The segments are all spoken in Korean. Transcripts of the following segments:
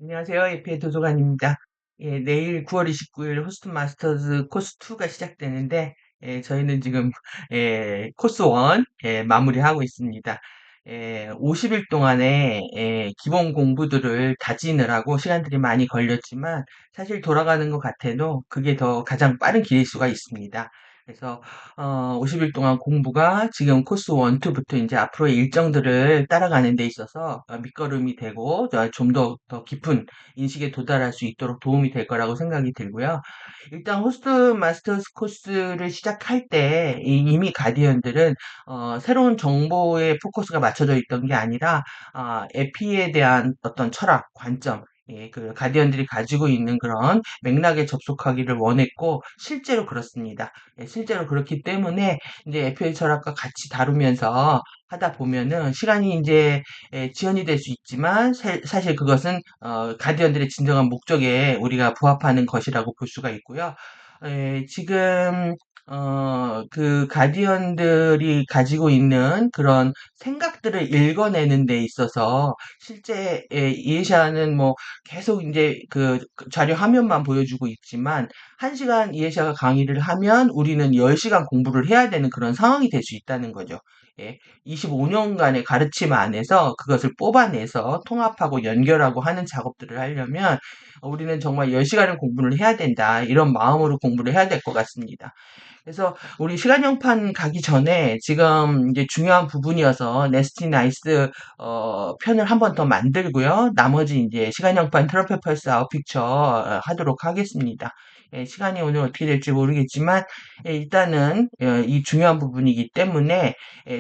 안녕하세요. 에피의 도서관입니다. 예, 내일 9월 29일 호스트 마스터즈 코스 2가 시작되는데, 저희는 지금, 코스 1, 마무리하고 있습니다. 50일 동안에, 기본 공부들을 다지느라고 시간들이 많이 걸렸지만, 사실 돌아가는 것 같아도 그게 더 가장 빠른 길일 수가 있습니다. 그래서, 50일 동안 공부가 지금 코스 1, 2부터 이제 앞으로의 일정들을 따라가는 데 있어서 밑거름이 되고 좀 더 깊은 인식에 도달할 수 있도록 도움이 될 거라고 생각이 들고요. 일단 호스트 마스터스 코스를 시작할 때 이미 가디언들은 새로운 정보에 포커스가 맞춰져 있던 게 아니라 에피에 대한 어떤 철학, 관점, 그 가디언들이 가지고 있는 그런 맥락에 접속하기를 원했고 실제로 그렇습니다. 실제로 그렇기 때문에 이제 에피의 철학과 같이 다루면서 하다 보면은 시간이 이제 지연이 될 수 있지만 사실 그것은 가디언들의 진정한 목적에 우리가 부합하는 것이라고 볼 수가 있고요. 지금 그 가디언들이 가지고 있는 그런 생각들을 읽어내는 데 있어서 실제 이해샤는 뭐 계속 이제 그 자료 화면만 보여주고 있지만 1시간 이해샤가 강의를 하면 우리는 10시간 공부를 해야 되는 그런 상황이 될 수 있다는 거죠. 예. 25년간의 가르침 안에서 그것을 뽑아내서 통합하고 연결하고 하는 작업들을 하려면 우리는 정말 10시간을 공부를 해야 된다. 이런 마음으로 공부를 해야 될 것 같습니다. 그래서 우리 시간영판 가기 전에 지금 이제 중요한 부분이어서 네스티 나이스 편을 한 번 더 만들고요. 나머지 이제 시간영판 트럼펫 펄스 아웃픽처 하도록 하겠습니다. 시간이 오늘 어떻게 될지 모르겠지만 일단은 이 중요한 부분이기 때문에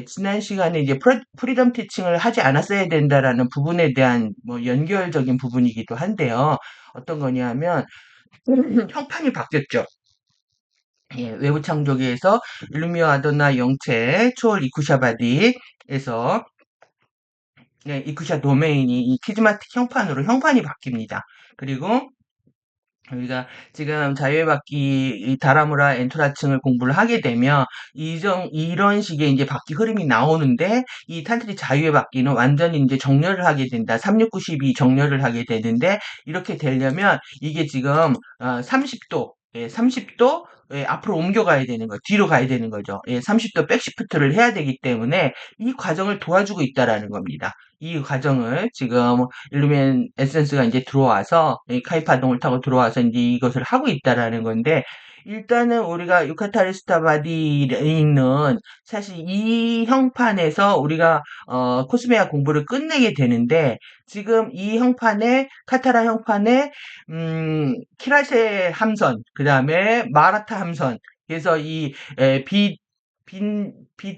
지난 시간에 이제 프리덤 티칭을 하지 않았어야 된다라는 부분에 대한 뭐 연결적인 부분이기도 한데요. 어떤 거냐면 형판이 바뀌었죠. 외부 창조기에서 일루미오 아도나 영체 초월 이쿠샤바디에서 이쿠샤 도메인이 이 키즈마틱 형판으로 형판이 바뀝니다. 그리고 우리가 지금 자유의 바퀴 이 다라무라 엔토라층을 공부를 하게 되면 이런 식의 이제 바퀴 흐름이 나오는데 이 탄트리 자유의 바퀴는 완전히 이제 정렬을 하게 된다. 3692 정렬을 하게 되는데 이렇게 되려면 이게 지금 30도 30도 앞으로 옮겨가야 되는 거예요. 뒤로 가야 되는 거죠. 30도 백시프트를 해야 되기 때문에 이 과정을 도와주고 있다라는 겁니다. 이 과정을 지금 일루멘 에센스가 이제 들어와서 이 카이파동을 타고 들어와서 이제 이것을 하고 있다라는 건데 일단은 우리가 유카타리스타바디는 사실 이 형판에서 우리가 코스메아 공부를 끝내게 되는데 지금 이 형판에 카타라 형판에 키라세 함선 그다음에 마라타 함선 그래서 이 빛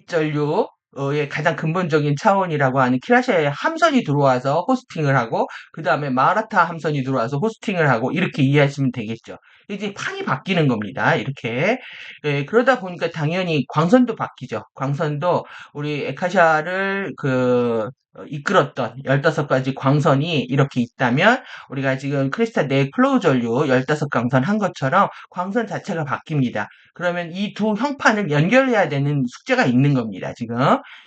전류의 가장 근본적인 차원이라고 하는 키라시아의 함선이 들어와서 호스팅을 하고 그 다음에 마라타 함선이 들어와서 호스팅을 하고 이렇게 이해하시면 되겠죠. 이제 판이 바뀌는 겁니다. 이렇게 그러다 보니까 당연히 광선도 바뀌죠. 광선도 우리 에카샤를 이끌었던 15가지 광선이 이렇게 있다면 우리가 지금 크리스탈 네 클로우 전류 15광선 한 것처럼 광선 자체가 바뀝니다. 그러면 이 두 형판을 연결해야 되는 숙제가 있는 겁니다. 지금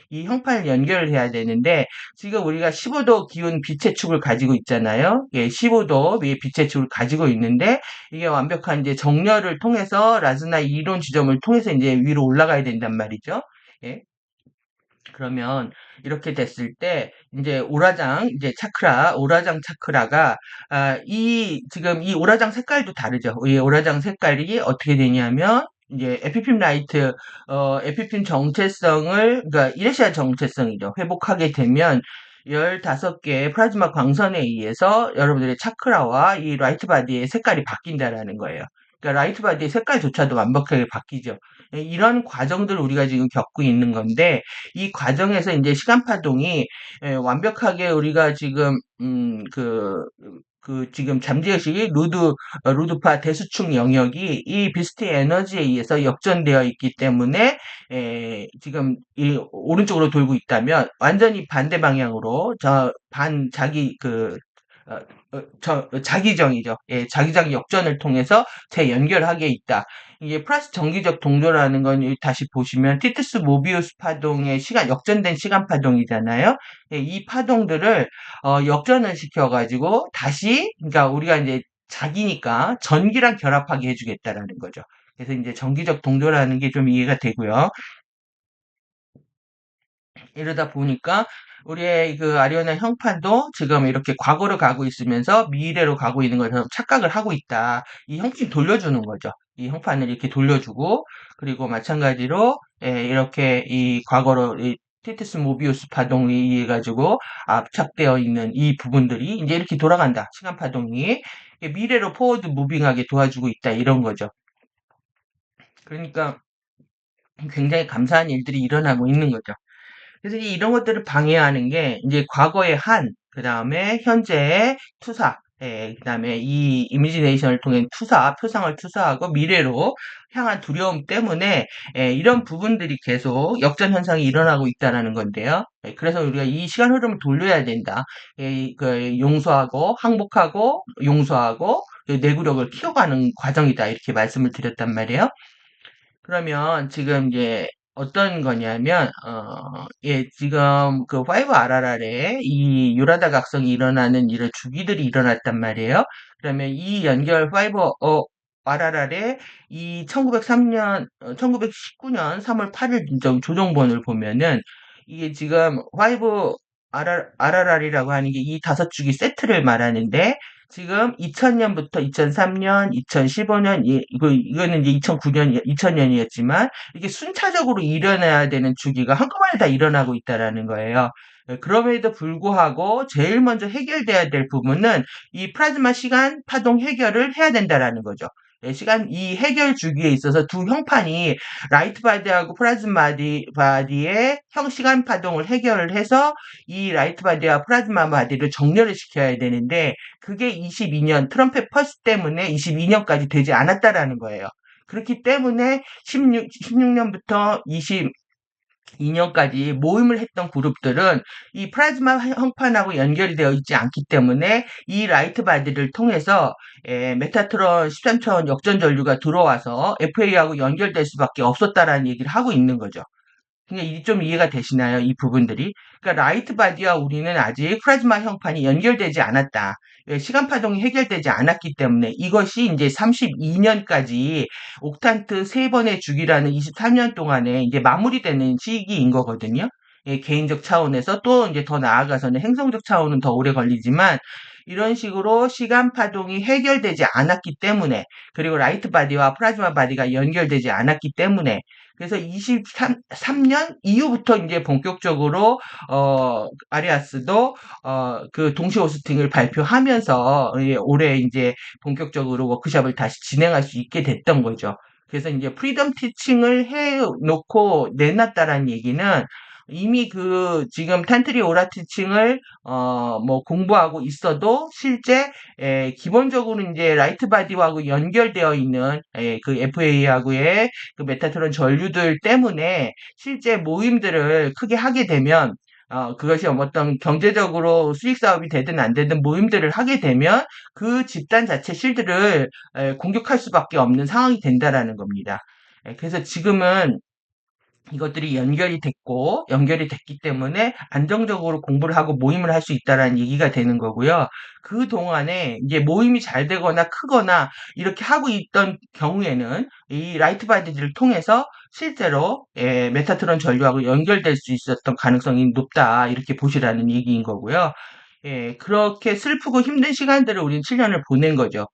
이 형판을 연결해야 되는데 지금 우리가 15도 기운 빛의 축을 가지고 있잖아요. 15도 위에 빛의 축을 가지고 있는데 이게 완벽한 이제 정렬을 통해서 라즈나 이론 지점을 통해서 이제 위로 올라가야 된단 말이죠. 예. 그러면 이렇게 됐을 때 이제 이제 오라장 차크라가 지금 이 오라장 색깔도 다르죠. 이 오라장 색깔이 어떻게 되냐면 이제 에피핀 라이트 에피핀 정체성을 그러니까 이레시아 정체성이죠. 회복하게 되면 15개의 플라즈마 광선에 의해서 여러분들의 차크라와 이 라이트 바디의 색깔이 바뀐다라는 거예요. 그러니까 라이트 바디의 색깔조차도 완벽하게 바뀌죠. 이런 과정들을 우리가 지금 겪고 있는 건데 이 과정에서 이제 시간파동이 완벽하게 우리가 지금 지금 잠재의식이 루드파 대수축 영역이 이 비스트 에너지에 의해서 역전되어 있기 때문에 지금 이 오른쪽으로 돌고 있다면 완전히 반대 방향으로 자기 어, 자기정이죠. 예, 자기장 역전을 통해서 재연결하게 있다. 이게 플러스 정기적 동조라는 건 다시 보시면 티투스 모비우스 파동의 시간 역전된 시간 파동이잖아요. 예, 이 파동들을 역전을 시켜가지고 다시 그러니까 우리가 이제 자기니까 전기랑 결합하게 해주겠다라는 거죠. 그래서 이제 정기적 동조라는 게 좀 이해가 되고요. 이러다 보니까 우리의 그 아리오나 형판도 지금 이렇게 과거로 가고 있으면서 미래로 가고 있는 것처럼 착각을 하고 있다. 이 형식 돌려주는 거죠. 이 형판을 이렇게 돌려주고 그리고 마찬가지로 이렇게 이 과거로 이 티투스 모비우스 파동에 의해 가지고 압착되어 있는 이 부분들이 이제 이렇게 돌아간다. 시간 파동이 미래로 포워드 무빙하게 도와주고 있다. 이런 거죠. 그러니까 굉장히 감사한 일들이 일어나고 있는 거죠. 그래서 이런 것들을 방해하는 게 이제 과거의 한, 그 다음에 현재의 투사, 그 다음에 이 이미지네이션을 통해 표상을 투사하고 미래로 향한 두려움 때문에 이런 부분들이 계속 역전 현상이 일어나고 있다는 건데요. 그래서 우리가 이 시간 흐름을 돌려야 된다. 그 용서하고 항복하고 용서하고 그 내구력을 키워가는 과정이다. 이렇게 말씀을 드렸단 말이에요. 그러면 지금 이제 어떤 거냐면, 예, 지금 그 5RRR에 이 유라다 각성이 일어나는 이런 주기들이 일어났단 말이에요. 그러면 이 연결 5RRR의 이 1903년, 1919년 3월 8일 조정본을 보면은 이게 지금 5RRR이라고 하는 게 이 다섯 주기 세트를 말하는데 지금 2000년부터 2003년, 2015년, 이거는 이제 2009년, 2000년이었지만, 이게 순차적으로 일어나야 되는 주기가 한꺼번에 다 일어나고 있다라는 거예요. 그럼에도 불구하고 제일 먼저 해결돼야 될 부분은 이 플라즈마 시간 파동 해결을 해야 된다라는 거죠. 이 해결 주기에 있어서 두 형판이 라이트 바디하고 플라즈마 바디의 시간 파동을 해결을 해서 이 라이트 바디와 플라즈마 바디를 정렬을 시켜야 되는데 그게 22년 트럼펫 펄스 때문에 22년까지 되지 않았다라는 거예요. 그렇기 때문에 16년부터 22년까지 모임을 했던 그룹들은 이 플라즈마 형판하고 연결이 되어 있지 않기 때문에 이 라이트 바디를 통해서 메타트론 13차원 역전 전류가 들어와서 FA하고 연결될 수밖에 없었다라는 얘기를 하고 있는 거죠. 그냥 좀 이해가 되시나요? 이 부분들이? 그러니까 라이트 바디와 우리는 아직 플라즈마 형판이 연결되지 않았다. 시간 파동이 해결되지 않았기 때문에 이것이 이제 32년까지 옥탄트 세 번의 주기라는 23년 동안에 이제 마무리되는 시기인 거거든요. 개인적 차원에서 또 이제 더 나아가서는 행성적 차원은 더 오래 걸리지만 이런 식으로 시간 파동이 해결되지 않았기 때문에 그리고 라이트 바디와 플라즈마 바디가 연결되지 않았기 때문에 그래서 23년 이후부터 이제 본격적으로 아리아스도 그 동시 호스팅을 발표하면서 올해 이제 본격적으로 워크숍을 다시 진행할 수 있게 됐던 거죠. 그래서 이제 프리덤 티칭을 해 놓고 내놨다라는 얘기는 이미 그 지금 탄트리 오라 티칭을 뭐 공부하고 있어도 실제 기본적으로 이제 라이트 바디하고 연결되어 있는 그 FA하고의 그 메타트론 전류들 때문에 실제 모임들을 크게 하게 되면 그것이 어떤 경제적으로 수익 사업이 되든 안 되든 모임들을 하게 되면 그 집단 자체 실드를 공격할 수밖에 없는 상황이 된다라는 겁니다. 그래서 지금은 이것들이 연결이 됐기 때문에 안정적으로 공부를 하고 모임을 할 수 있다라는 얘기가 되는 거고요. 그 동안에 이제 모임이 잘 되거나 크거나 이렇게 하고 있던 경우에는 이 라이트 바디를 통해서 실제로 메타트론 전류하고 연결될 수 있었던 가능성이 높다. 이렇게 보시라는 얘기인 거고요. 그렇게 슬프고 힘든 시간들을 우린 7년을 보낸 거죠.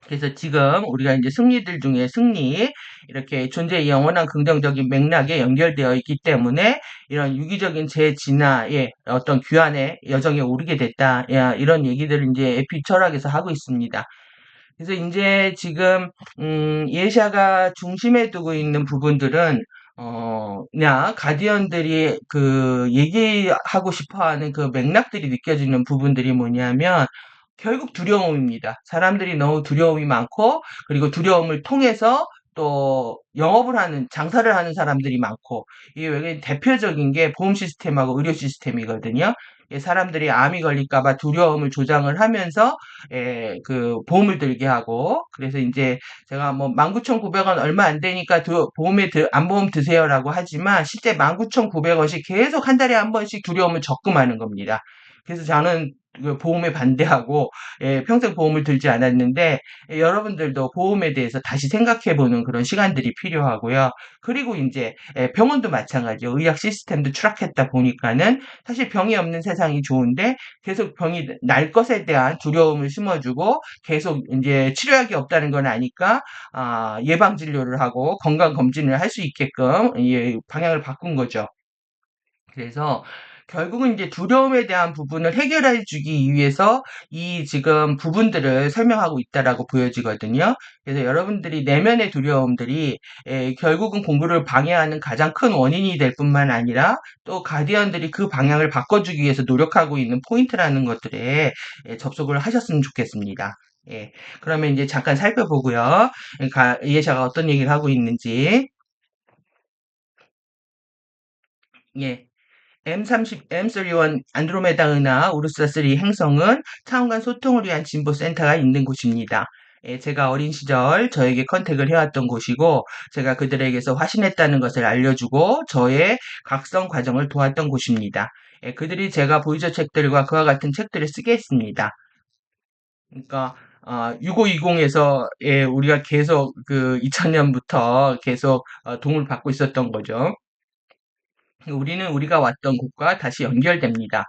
그래서 지금 우리가 이제 승리들 중에 승리, 이렇게 존재의 영원한 긍정적인 맥락에 연결되어 있기 때문에 이런 유기적인 재진화의 어떤 귀환의 여정에 오르게 됐다. 야, 이런 얘기들을 이제 에피 철학에서 하고 있습니다. 그래서 이제 지금, 예샤가 중심에 두고 있는 부분들은, 그냥 가디언들이 그 얘기하고 싶어 하는 그 맥락들이 느껴지는 부분들이 뭐냐면, 결국 두려움입니다. 사람들이 너무 두려움이 많고, 그리고 두려움을 통해서 또 영업을 하는, 장사를 하는 사람들이 많고, 이게 왜 대표적인 게 보험 시스템하고 의료 시스템이거든요. 사람들이 암이 걸릴까봐 두려움을 조장을 하면서, 그 보험을 들게 하고, 그래서 이제 제가 뭐 19,900원 얼마 안 되니까 안보험 드세요라고 하지만 실제 19,900원씩 계속 한 달에 한 번씩 두려움을 적금하는 겁니다. 그래서 저는 그 보험에 반대하고, 평생 보험을 들지 않았는데, 여러분들도 보험에 대해서 다시 생각해 보는 그런 시간들이 필요하고요. 그리고 이제 병원도 마찬가지요. 의학 시스템도 추락했다 보니까는 사실 병이 없는 세상이 좋은데 계속 병이 날 것에 대한 두려움을 심어주고 계속 이제 치료약이 없다는 걸 아니까 예방 진료를 하고 건강 검진을 할 수 있게끔 방향을 바꾼 거죠. 그래서 결국은 이제 두려움에 대한 부분을 해결해 주기 위해서 이 지금 부분들을 설명하고 있다라고 보여지거든요. 그래서 여러분들이 내면의 두려움들이 결국은 공부를 방해하는 가장 큰 원인이 될 뿐만 아니라 또 가디언들이 그 방향을 바꿔주기 위해서 노력하고 있는 포인트라는 것들에 접속을 하셨으면 좋겠습니다. 예. 그러면 이제 잠깐 살펴보고요. 예샤가 어떤 얘기를 하고 있는지. 예. M31 안드로메다 은하 우르사 3 행성은 차원간 소통을 위한 진보 센터가 있는 곳입니다. 제가 어린 시절 저에게 컨택을 해왔던 곳이고 제가 그들에게서 화신했다는 것을 알려주고 저의 각성 과정을 도왔던 곳입니다. 그들이 제가 보이저 책들과 그와 같은 책들을 쓰게 했습니다. 그러니까 6520에서 우리가 계속 그 2000년부터 계속 도움을 받고 있었던 거죠. 우리는 우리가 왔던 곳과 다시 연결됩니다.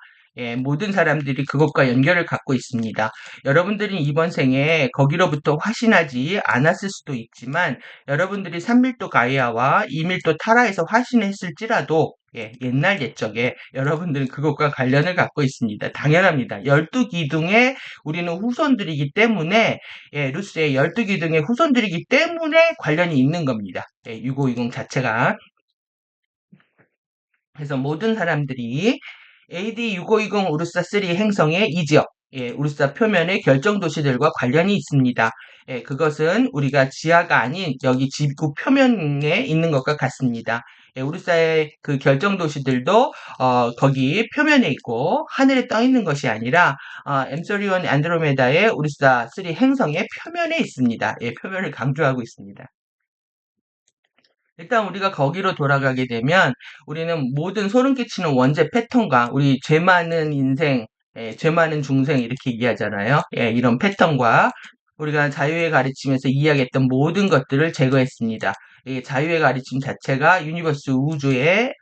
모든 사람들이 그것과 연결을 갖고 있습니다. 여러분들이 이번 생에 거기로부터 화신하지 않았을 수도 있지만 여러분들이 3밀도 가이아와 2밀도 타라에서 화신했을지라도 옛날 옛적에 여러분들은 그것과 관련을 갖고 있습니다. 당연합니다. 12기둥의 우리는 후손들이기 때문에 루스의 12기둥의 후손들이기 때문에 관련이 있는 겁니다. 6520 자체가. 그래서 모든 사람들이 AD 6520 우르사 3 행성의 이 지역, 우르사 표면의 결정 도시들과 관련이 있습니다. 그것은 우리가 지하가 아닌 여기 지구 표면에 있는 것과 같습니다. 우르사의 그 결정 도시들도 거기 표면에 있고 하늘에 떠 있는 것이 아니라 M31 안드로메다의 우르사 3 행성의 표면에 있습니다. 표면을 강조하고 있습니다. 일단 우리가 거기로 돌아가게 되면 우리는 모든 소름 끼치는 원죄 패턴과 우리 죄 많은 인생, 죄 많은 중생 이렇게 얘기하잖아요. 이런 패턴과 우리가 자유의 가르침에서 이야기했던 모든 것들을 제거했습니다. 이 자유의 가르침 자체가 유니버스 우주의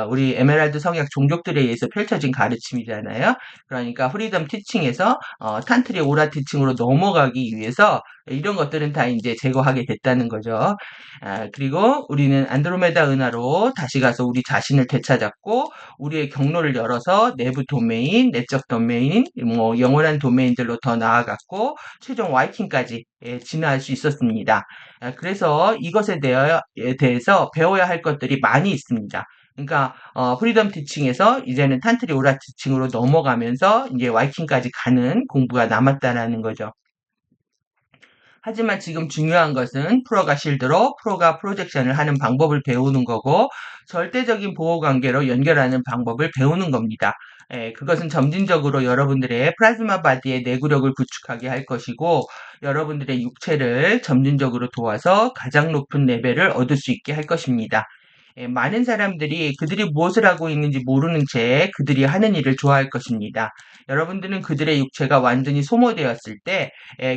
우리 에메랄드 성약 종족들에 의해서 펼쳐진 가르침이잖아요. 그러니까 프리덤 티칭에서 탄트리 오라 티칭으로 넘어가기 위해서 이런 것들은 다 이제 제거하게 됐다는 거죠. 그리고 우리는 안드로메다 은하로 다시 가서 우리 자신을 되찾았고 우리의 경로를 열어서 내부 도메인, 내적 도메인, 뭐 영원한 도메인들로 더 나아갔고 최종 와이킹까지 진화할 수 있었습니다. 그래서 이것에 대해서 배워야 할 것들이 많이 있습니다. 그러니까 프리덤 티칭에서 이제는 탄트리 오라 티칭으로 넘어가면서 이제 와이킹까지 가는 공부가 남았다라는 거죠. 하지만 지금 중요한 것은 프로가 실드로 프로가 프로젝션을 하는 방법을 배우는 거고 절대적인 보호 관계로 연결하는 방법을 배우는 겁니다. 그것은 점진적으로 여러분들의 플라즈마 바디의 내구력을 구축하게 할 것이고 여러분들의 육체를 점진적으로 도와서 가장 높은 레벨을 얻을 수 있게 할 것입니다. 많은 사람들이 그들이 무엇을 하고 있는지 모르는 채 그들이 하는 일을 좋아할 것입니다. 여러분들은 그들의 육체가 완전히 소모되었을 때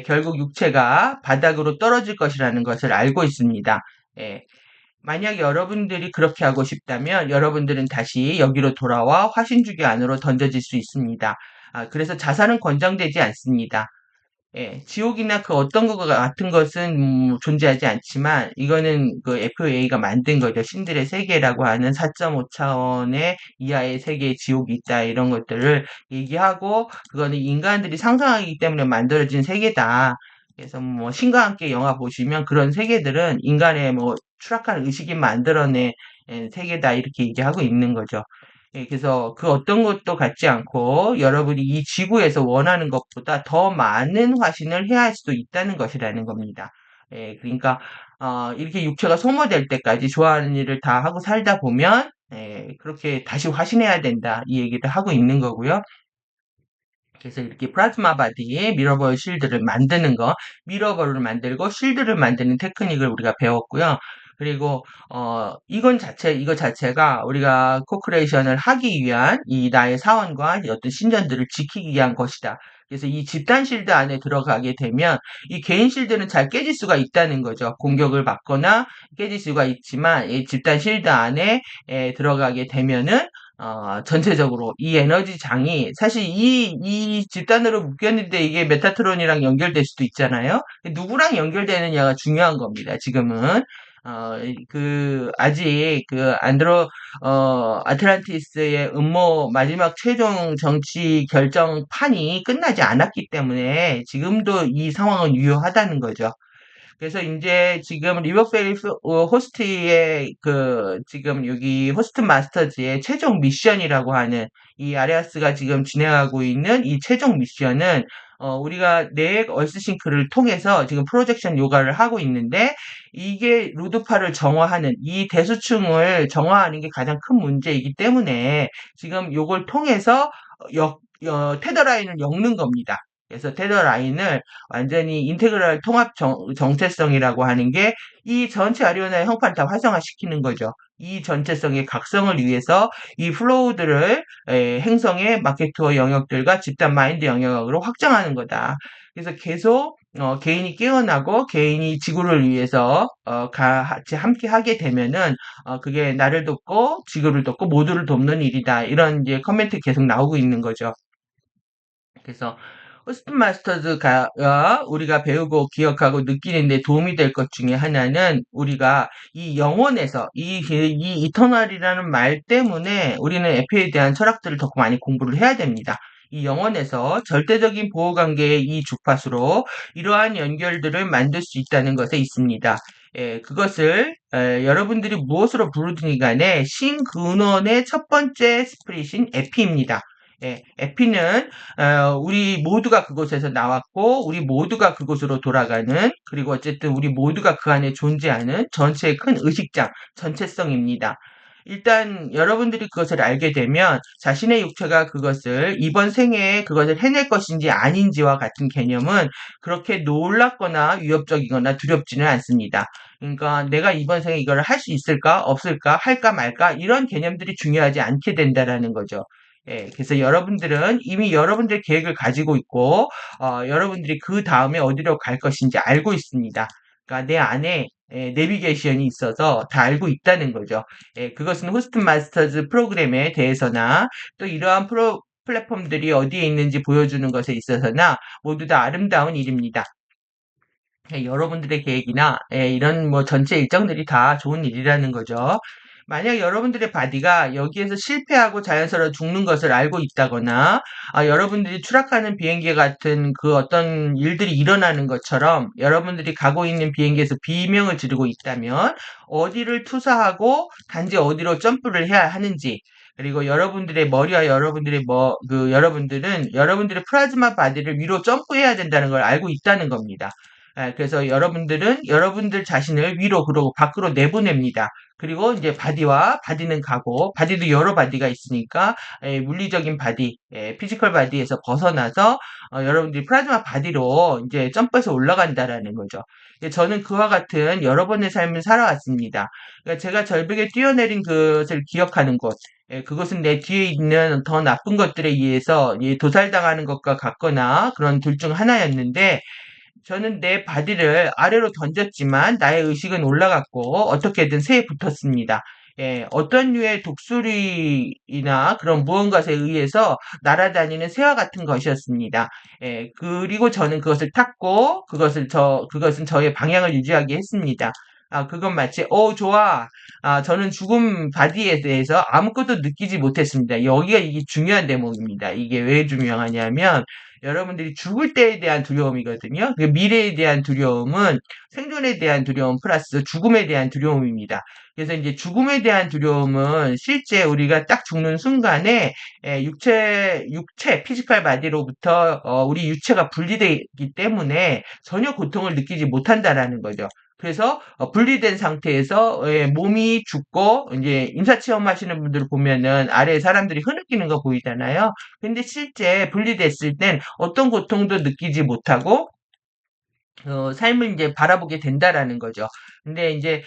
결국 육체가 바닥으로 떨어질 것이라는 것을 알고 있습니다. 예, 만약 여러분들이 그렇게 하고 싶다면 여러분들은 다시 여기로 돌아와 화신주교 안으로 던져질 수 있습니다. 그래서 자살은 권장되지 않습니다. 지옥이나 그 어떤 것 같은 것은 존재하지 않지만 이거는 그 FA가 만든 거죠. 신들의 세계라고 하는 4.5 차원의 이하의 세계에 지옥이 있다 이런 것들을 얘기하고 그거는 인간들이 상상하기 때문에 만들어진 세계다. 그래서 뭐 신과 함께 영화 보시면 그런 세계들은 인간의 뭐 추락한 의식이 만들어낸 세계다 이렇게 얘기하고 있는 거죠. 그래서 그 어떤 것도 갖지 않고 여러분이 이 지구에서 원하는 것보다 더 많은 화신을 해야 할 수도 있다는 것이라는 겁니다. 그러니까 이렇게 육체가 소모될 때까지 좋아하는 일을 다 하고 살다 보면, 그렇게 다시 화신해야 된다. 이 얘기를 하고 있는 거고요. 그래서 이렇게 플라즈마 바디에 미러볼 실드를 만드는 거, 미러볼을 만들고 실드를 만드는 테크닉을 우리가 배웠고요. 그리고 이거 자체가 우리가 코크레이션을 하기 위한 이 나의 사원과 이 어떤 신전들을 지키기 위한 것이다. 그래서 이 집단 실드 안에 들어가게 되면 이 개인 실드는 잘 깨질 수가 있다는 거죠. 공격을 받거나 깨질 수가 있지만 이 집단 실드 안에 들어가게 되면은 전체적으로 이 에너지 장이 사실 이 집단으로 묶였는데 이게 메타트론이랑 연결될 수도 있잖아요. 누구랑 연결되느냐가 중요한 겁니다. 지금은. 아직 아틀란티스의 음모 마지막 최종 정치 결정판이 끝나지 않았기 때문에 지금도 이 상황은 유효하다는 거죠. 그래서 이제 지금 리버페리 호스트의 지금 여기 호스트 마스터즈의 최종 미션이라고 하는 이 아리아스가 지금 진행하고 있는 이 최종 미션은 우리가 넥 얼스싱크를 통해서 지금 프로젝션 요가를 하고 있는데 이게 루드파를 정화하는 이 대수층을 정화하는 게 가장 큰 문제이기 때문에 지금 요걸 통해서 테더라인을 엮는 겁니다. 그래서 테더라인을 완전히 인테그랄 통합 정체성이라고 하는 게 이 전체 아리오나의 형판을 다 활성화시키는 거죠. 이 전체성의 각성을 위해서 이 플로우들을 행성의 마케트어 영역들과 집단 마인드 영역으로 확장하는 거다. 그래서 계속 개인이 깨어나고 개인이 지구를 위해서 같이 함께 하게 되면은 그게 나를 돕고 지구를 돕고 모두를 돕는 일이다. 이런 이제 커멘트 계속 나오고 있는 거죠. 그래서 호스트 마스터즈가 우리가 배우고 기억하고 느끼는 데 도움이 될 것 중에 하나는 우리가 이 영혼에서 이 이터널이라는 말 때문에 우리는 에피에 대한 철학들을 더 많이 공부를 해야 됩니다. 이 영혼에서 절대적인 보호관계의 이 주파수로 이러한 연결들을 만들 수 있다는 것에 있습니다. 그것을 여러분들이 무엇으로 부르든지 간에 신근원의 첫 번째 스프릿인 에피입니다. 에피는 우리 모두가 그곳에서 나왔고 우리 모두가 그곳으로 돌아가는 그리고 어쨌든 우리 모두가 그 안에 존재하는 전체의 큰 의식장 전체성입니다. 일단 여러분들이 그것을 알게 되면 자신의 육체가 그것을 이번 생애에 그것을 해낼 것인지 아닌지와 같은 개념은 그렇게 놀랍거나 위협적이거나 두렵지는 않습니다. 그러니까 내가 이번 생에 이걸 할 수 있을까 없을까 할까 말까 이런 개념들이 중요하지 않게 된다라는 거죠. 그래서 여러분들은 이미 여러분들의 계획을 가지고 있고, 여러분들이 그 다음에 어디로 갈 것인지 알고 있습니다. 그러니까 내 안에 내비게이션이 있어서 다 알고 있다는 거죠. 그것은 호스트 마스터즈 프로그램에 대해서나 또 이러한 플랫폼들이 어디에 있는지 보여주는 것에 있어서나 모두 다 아름다운 일입니다. 여러분들의 계획이나 이런 뭐 전체 일정들이 다 좋은 일이라는 거죠. 만약 여러분들의 바디가 여기에서 실패하고 자연스러워 죽는 것을 알고 있다거나 여러분들이 추락하는 비행기 같은 그 어떤 일들이 일어나는 것처럼 여러분들이 가고 있는 비행기에서 비명을 지르고 있다면 어디를 투사하고 단지 어디로 점프를 해야 하는지 그리고 여러분들의 머리와 여러분들은 여러분들의 플라즈마 바디를 위로 점프해야 된다는 걸 알고 있다는 겁니다. 그래서 여러분들은 여러분들 자신을 위로 그러고 밖으로 내보냅니다. 그리고 이제 바디는 가고 바디도 여러 바디가 있으니까 물리적인 바디, 피지컬 바디에서 벗어나서 여러분들이 플라즈마 바디로 이제 점프해서 올라간다라는 거죠. 저는 그와 같은 여러 번의 삶을 살아왔습니다. 그러니까 제가 절벽에 뛰어내린 것을 기억하는 곳, 그것은 내 뒤에 있는 더 나쁜 것들에 의해서 도살당하는 것과 같거나 그런 둘 중 하나였는데 저는 내 바디를 아래로 던졌지만 나의 의식은 올라갔고 어떻게든 새에 붙었습니다. 어떤 류의 독수리나 그런 무언가에 의해서 날아다니는 새와 같은 것이었습니다. 그리고 저는 그것을 탔고 그것은 저의 방향을 유지하게 했습니다. 그건 마치, 좋아. 저는 죽음 바디에 대해서 아무것도 느끼지 못했습니다. 여기가 이게 중요한 대목입니다. 이게 왜 중요하냐면, 여러분들이 죽을 때에 대한 두려움이거든요. 그 미래에 대한 두려움은 생존에 대한 두려움 플러스 죽음에 대한 두려움입니다. 그래서 이제 죽음에 대한 두려움은 실제 우리가 딱 죽는 순간에 피지컬 바디로부터 우리 유체가 분리되기 때문에 전혀 고통을 느끼지 못한다라는 거죠. 그래서 분리된 상태에서 몸이 죽고 이제 임사체험 하시는 분들 보면은 아래에 사람들이 흐느끼는 거 보이잖아요. 근데 실제 분리됐을 땐 어떤 고통도 느끼지 못하고 삶을 이제 바라보게 된다라는 거죠. 근데 이제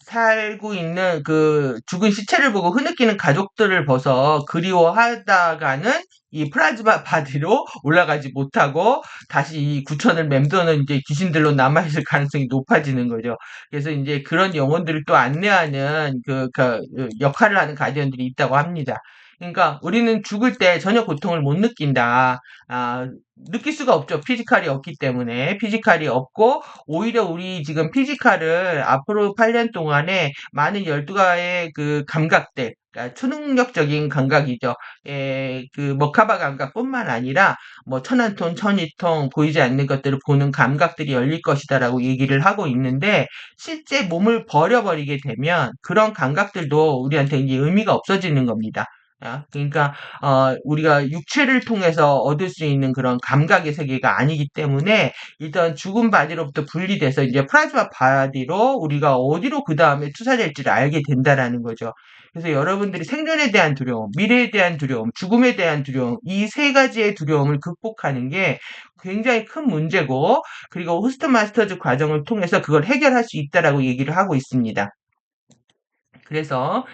살고 있는 그 죽은 시체를 보고 흐느끼는 가족들을 봐서 그리워하다가는 이 플라즈마 바디로 올라가지 못하고 다시 이 구천을 맴도는 이제 귀신들로 남아있을 가능성이 높아지는 거죠. 그래서 이제 그런 영혼들을 또 안내하는 그 역할을 하는 가디언들이 있다고 합니다. 그러니까 우리는 죽을 때 전혀 고통을 못 느낀다. 아, 느낄 수가 없죠. 피지컬이 없기 때문에. 피지컬이 없고, 오히려 우리 지금 피지컬을 앞으로 8년 동안에 많은 12가의 그 감각들, 그러니까 초능력적인 감각이죠. 그 머카바 감각뿐만 아니라 뭐 천안통, 천이통 보이지 않는 것들을 보는 감각들이 열릴 것이다라고 얘기를 하고 있는데 실제 몸을 버려버리게 되면 그런 감각들도 우리한테 이제 의미가 없어지는 겁니다. 그러니까 우리가 육체를 통해서 얻을 수 있는 그런 감각의 세계가 아니기 때문에 일단 죽은 바디로부터 분리돼서 이제 플라즈마 바디로 우리가 어디로 그 다음에 투사될지를 알게 된다라는 거죠. 그래서 여러분들이 생존에 대한 두려움, 미래에 대한 두려움, 죽음에 대한 두려움, 이 세 가지의 두려움을 극복하는 게 굉장히 큰 문제고, 그리고 호스트 마스터즈 과정을 통해서 그걸 해결할 수 있다라고 얘기를 하고 있습니다. 그래서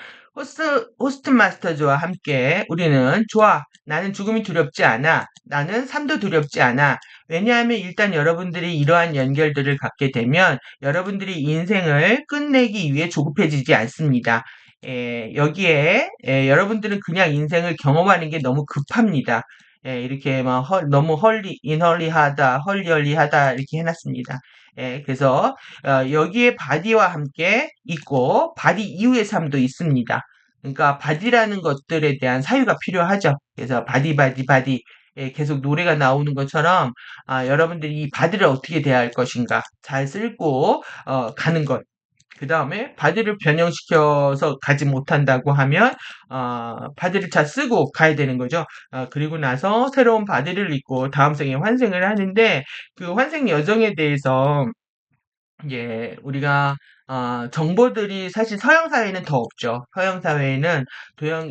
호스트 마스터즈와 함께 우리는 좋아. 나는 죽음이 두렵지 않아. 나는 삶도 두렵지 않아. 왜냐하면 일단 여러분들이 이러한 연결들을 갖게 되면 여러분들이 인생을 끝내기 위해 조급해지지 않습니다. 여기에 여러분들은 그냥 인생을 경험하는 게 너무 급합니다. 이렇게 막 너무 인헐리하다, 헐리헐리하다 이렇게 해놨습니다. 그래서 여기에 바디와 함께 있고 바디 이후의 삶도 있습니다. 그러니까 바디라는 것들에 대한 사유가 필요하죠. 그래서 바디 계속 노래가 나오는 것처럼 여러분들이 이 바디를 어떻게 대할 것인가 잘 쓸고 가는 것. 그 다음에 바디를 변형시켜서 가지 못한다고 하면 바디를 잘 쓰고 가야 되는 거죠. 그리고 나서 새로운 바디를 입고 다음 생에 환생을 하는데 그 환생 여정에 대해서 예, 우리가 정보들이 사실 서양 사회는 더 없죠. 서양 사회는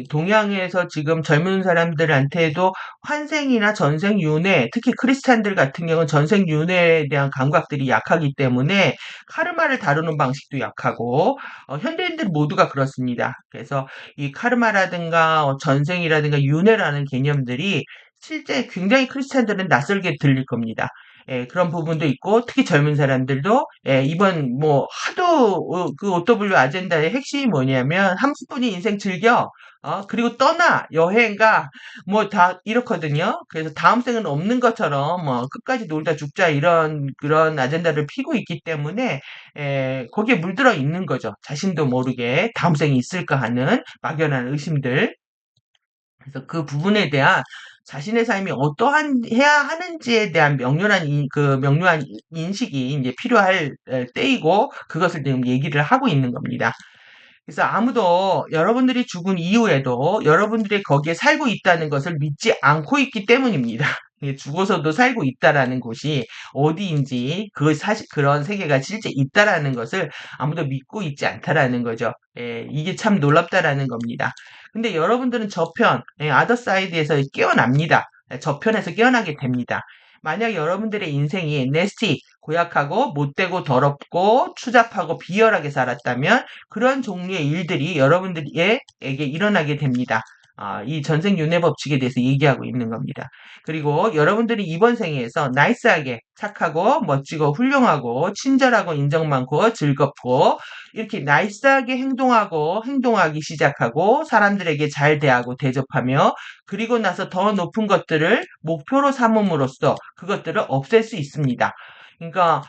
동양에서 지금 젊은 사람들한테도 환생이나 전생 윤회, 특히 크리스찬들 같은 경우는 전생 윤회에 대한 감각들이 약하기 때문에 카르마를 다루는 방식도 약하고 현대인들 모두가 그렇습니다. 그래서 이 카르마라든가 전생이라든가 윤회라는 개념들이 실제 굉장히 크리스찬들은 낯설게 들릴 겁니다. 그런 부분도 있고 특히 젊은 사람들도 이번 뭐 하도 그 OW 아젠다의 핵심이 뭐냐면 한 번뿐인 인생 즐겨 그리고 떠나 여행 가 뭐 다 이렇거든요. 그래서 다음 생은 없는 것처럼 뭐 끝까지 놀다 죽자 이런 그런 아젠다를 피고 있기 때문에 거기에 물들어 있는 거죠. 자신도 모르게 다음 생이 있을까 하는 막연한 의심들. 그래서 그 부분에 대한 자신의 삶이 어떠한 해야 하는지에 대한 명료한 인식이 이제 필요할 때이고 그것을 지금 얘기를 하고 있는 겁니다. 그래서 아무도 여러분들이 죽은 이후에도 여러분들이 거기에 살고 있다는 것을 믿지 않고 있기 때문입니다. 죽어서도 살고 있다라는 곳이 어디인지 그 사실 그런 세계가 실제 있다라는 것을 아무도 믿고 있지 않다라는 거죠. 이게 참 놀랍다라는 겁니다. 근데 여러분들은 저편, 아더사이드에서 깨어납니다. 저편에서 깨어나게 됩니다. 만약 여러분들의 인생이 네스티, 고약하고 못되고 더럽고 추잡하고 비열하게 살았다면 그런 종류의 일들이 여러분들에게 일어나게 됩니다. 이 전생윤회 법칙에 대해서 얘기하고 있는 겁니다. 그리고 여러분들이 이번 생에서 나이스하게 착하고 멋지고 훌륭하고 친절하고 인정 많고 즐겁고 이렇게 나이스하게 행동하기 시작하고 사람들에게 잘 대하고 대접하며 그리고 나서 더 높은 것들을 목표로 삼음으로써 그것들을 없앨 수 있습니다. 그러니까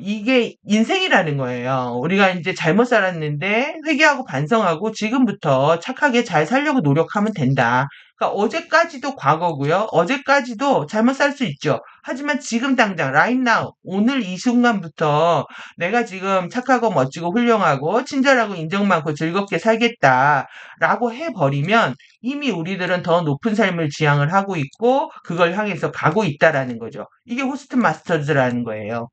이게 인생이라는 거예요. 우리가 이제 잘못 살았는데 회개하고 반성하고 지금부터 착하게 잘 살려고 노력하면 된다. 그러니까 어제까지도 과거고요. 어제까지도 잘못 살 수 있죠. 하지만 지금 당장 right now 오늘 이 순간부터 내가 지금 착하고 멋지고 훌륭하고 친절하고 인정 많고 즐겁게 살겠다라고 해버리면 이미 우리들은 더 높은 삶을 지향을 하고 있고 그걸 향해서 가고 있다라는 거죠. 이게 호스트 마스터즈라는 거예요.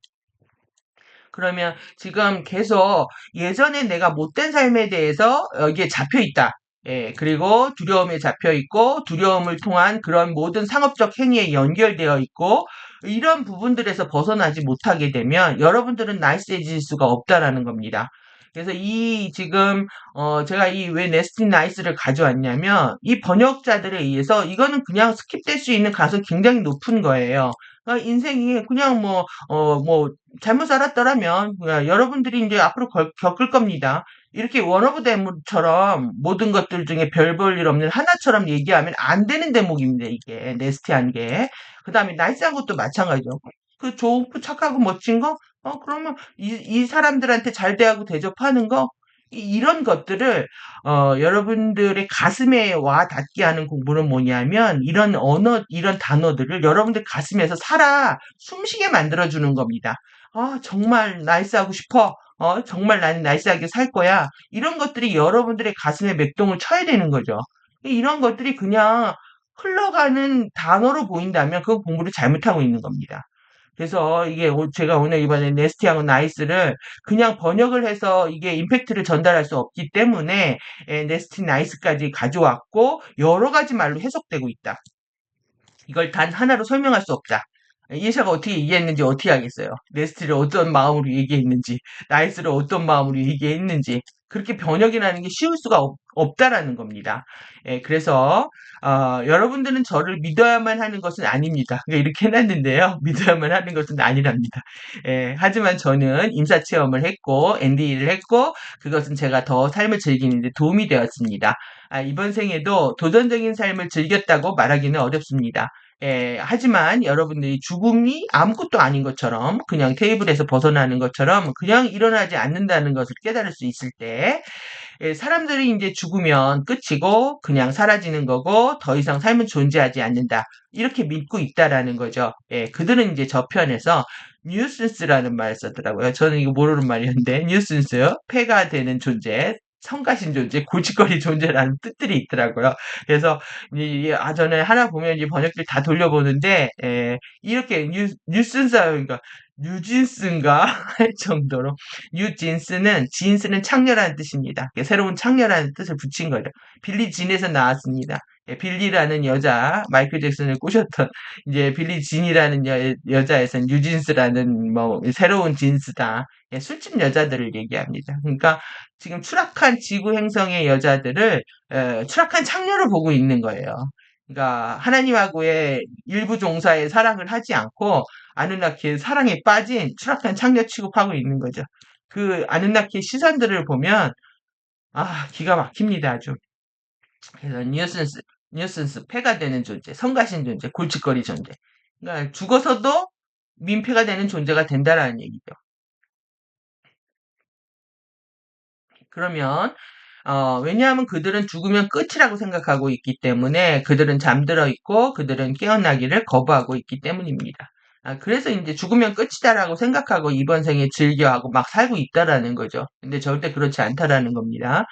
그러면 지금 계속 예전에 내가 못된 삶에 대해서 여기에 잡혀 있다. 예, 그리고 두려움에 잡혀 있고 두려움을 통한 그런 모든 상업적 행위에 연결되어 있고 이런 부분들에서 벗어나지 못하게 되면 여러분들은 나이스해질 수가 없다라는 겁니다. 그래서 이 지금 제가 이 왜 네스티 나이스를 가져왔냐면 이 번역자들에 의해서 이거는 그냥 스킵될 수 있는 가능성이 굉장히 높은 거예요. 그러니까 인생이 그냥 뭐 잘못 살았더라면 여러분들이 이제 앞으로 겪을 겁니다. 이렇게 원 오브 데모처럼 모든 것들 중에 별 볼 일 없는 하나처럼 얘기하면 안 되는 대목입니다. 이게 네스티한 게. 그다음에 나이스한 것도 마찬가지죠. 그 좋고 착하고 멋진 거? 그러면 이 사람들한테 잘 대하고 대접하는 거? 이런 것들을 여러분들의 가슴에 와 닿게 하는 공부는 뭐냐면 이런 언어, 이런 단어들을 여러분들 가슴에서 살아 숨쉬게 만들어주는 겁니다. 정말 나이스하고 싶어. 정말 나는 나이스하게 살 거야. 이런 것들이 여러분들의 가슴에 맥동을 쳐야 되는 거죠. 이런 것들이 그냥 흘러가는 단어로 보인다면 그건 공부를 잘못하고 있는 겁니다. 그래서 이게 제가 오늘 이번에 네스티하고 나이스를 그냥 번역을 해서 이게 임팩트를 전달할 수 없기 때문에 네스티 나이스까지 가져왔고 여러 가지 말로 해석되고 있다. 이걸 단 하나로 설명할 수 없다. 이해샤가 어떻게 얘기했는지 어떻게 하겠어요? 네스티를 어떤 마음으로 얘기했는지, 나이스를 어떤 마음으로 얘기했는지, 그렇게 번역이라는 게 쉬울 수가 없다라는 겁니다. 그래서, 여러분들은 저를 믿어야만 하는 것은 아닙니다. 그러니까 이렇게 해놨는데요. 믿어야만 하는 것은 아니랍니다. 하지만 저는 임사체험을 했고, NDE를 했고, 그것은 제가 더 삶을 즐기는 데 도움이 되었습니다. 이번 생에도 도전적인 삶을 즐겼다고 말하기는 어렵습니다. 하지만 여러분들이 죽음이 아무것도 아닌 것처럼 그냥 테이블에서 벗어나는 것처럼 그냥 일어나지 않는다는 것을 깨달을 수 있을 때 사람들이 이제 죽으면 끝이고 그냥 사라지는 거고 더 이상 삶은 존재하지 않는다. 이렇게 믿고 있다라는 거죠. 그들은 이제 저편에서 뉴슨스라는 말을 썼더라고요. 저는 이거 모르는 말이었는데 뉴슨스요. 폐가 되는 존재. 성가신 존재, 골칫거리 존재라는 뜻들이 있더라고요. 그래서 저는 하나 보면 이 번역들 다 돌려보는데 이렇게 뉴슨스 그러니까 뉴진스인가 할 정도로 뉴진스는 진스는 창녀라는 뜻입니다. 새로운 창녀라는 뜻을 붙인 거죠. 빌리 진에서 나왔습니다. 빌리라는 여자 마이클 잭슨을 꼬셨던 이제 빌리 진이라는 여자에서는 뉴진스라는 뭐 새로운 진스다. 술집 여자들을 얘기합니다. 그러니까 지금 추락한 지구 행성의 여자들을 추락한 창녀를 보고 있는 거예요. 그러니까 하나님하고의 일부 종사의 사랑을 하지 않고 아누나키의 사랑에 빠진 추락한 창녀 취급하고 있는 거죠. 그 아누나키의 시선들을 보면 기가 막힙니다 아주. 그래서 뉴슨스 폐가 되는 존재, 성가신 존재, 골칫거리 존재. 그러니까 죽어서도 민폐가 되는 존재가 된다라는 얘기죠. 그러면 왜냐하면 그들은 죽으면 끝이라고 생각하고 있기 때문에 그들은 잠들어 있고 그들은 깨어나기를 거부하고 있기 때문입니다. 그래서 이제 죽으면 끝이다라고 생각하고 이번 생에 즐겨하고 막 살고 있다라는 거죠. 근데 절대 그렇지 않다라는 겁니다.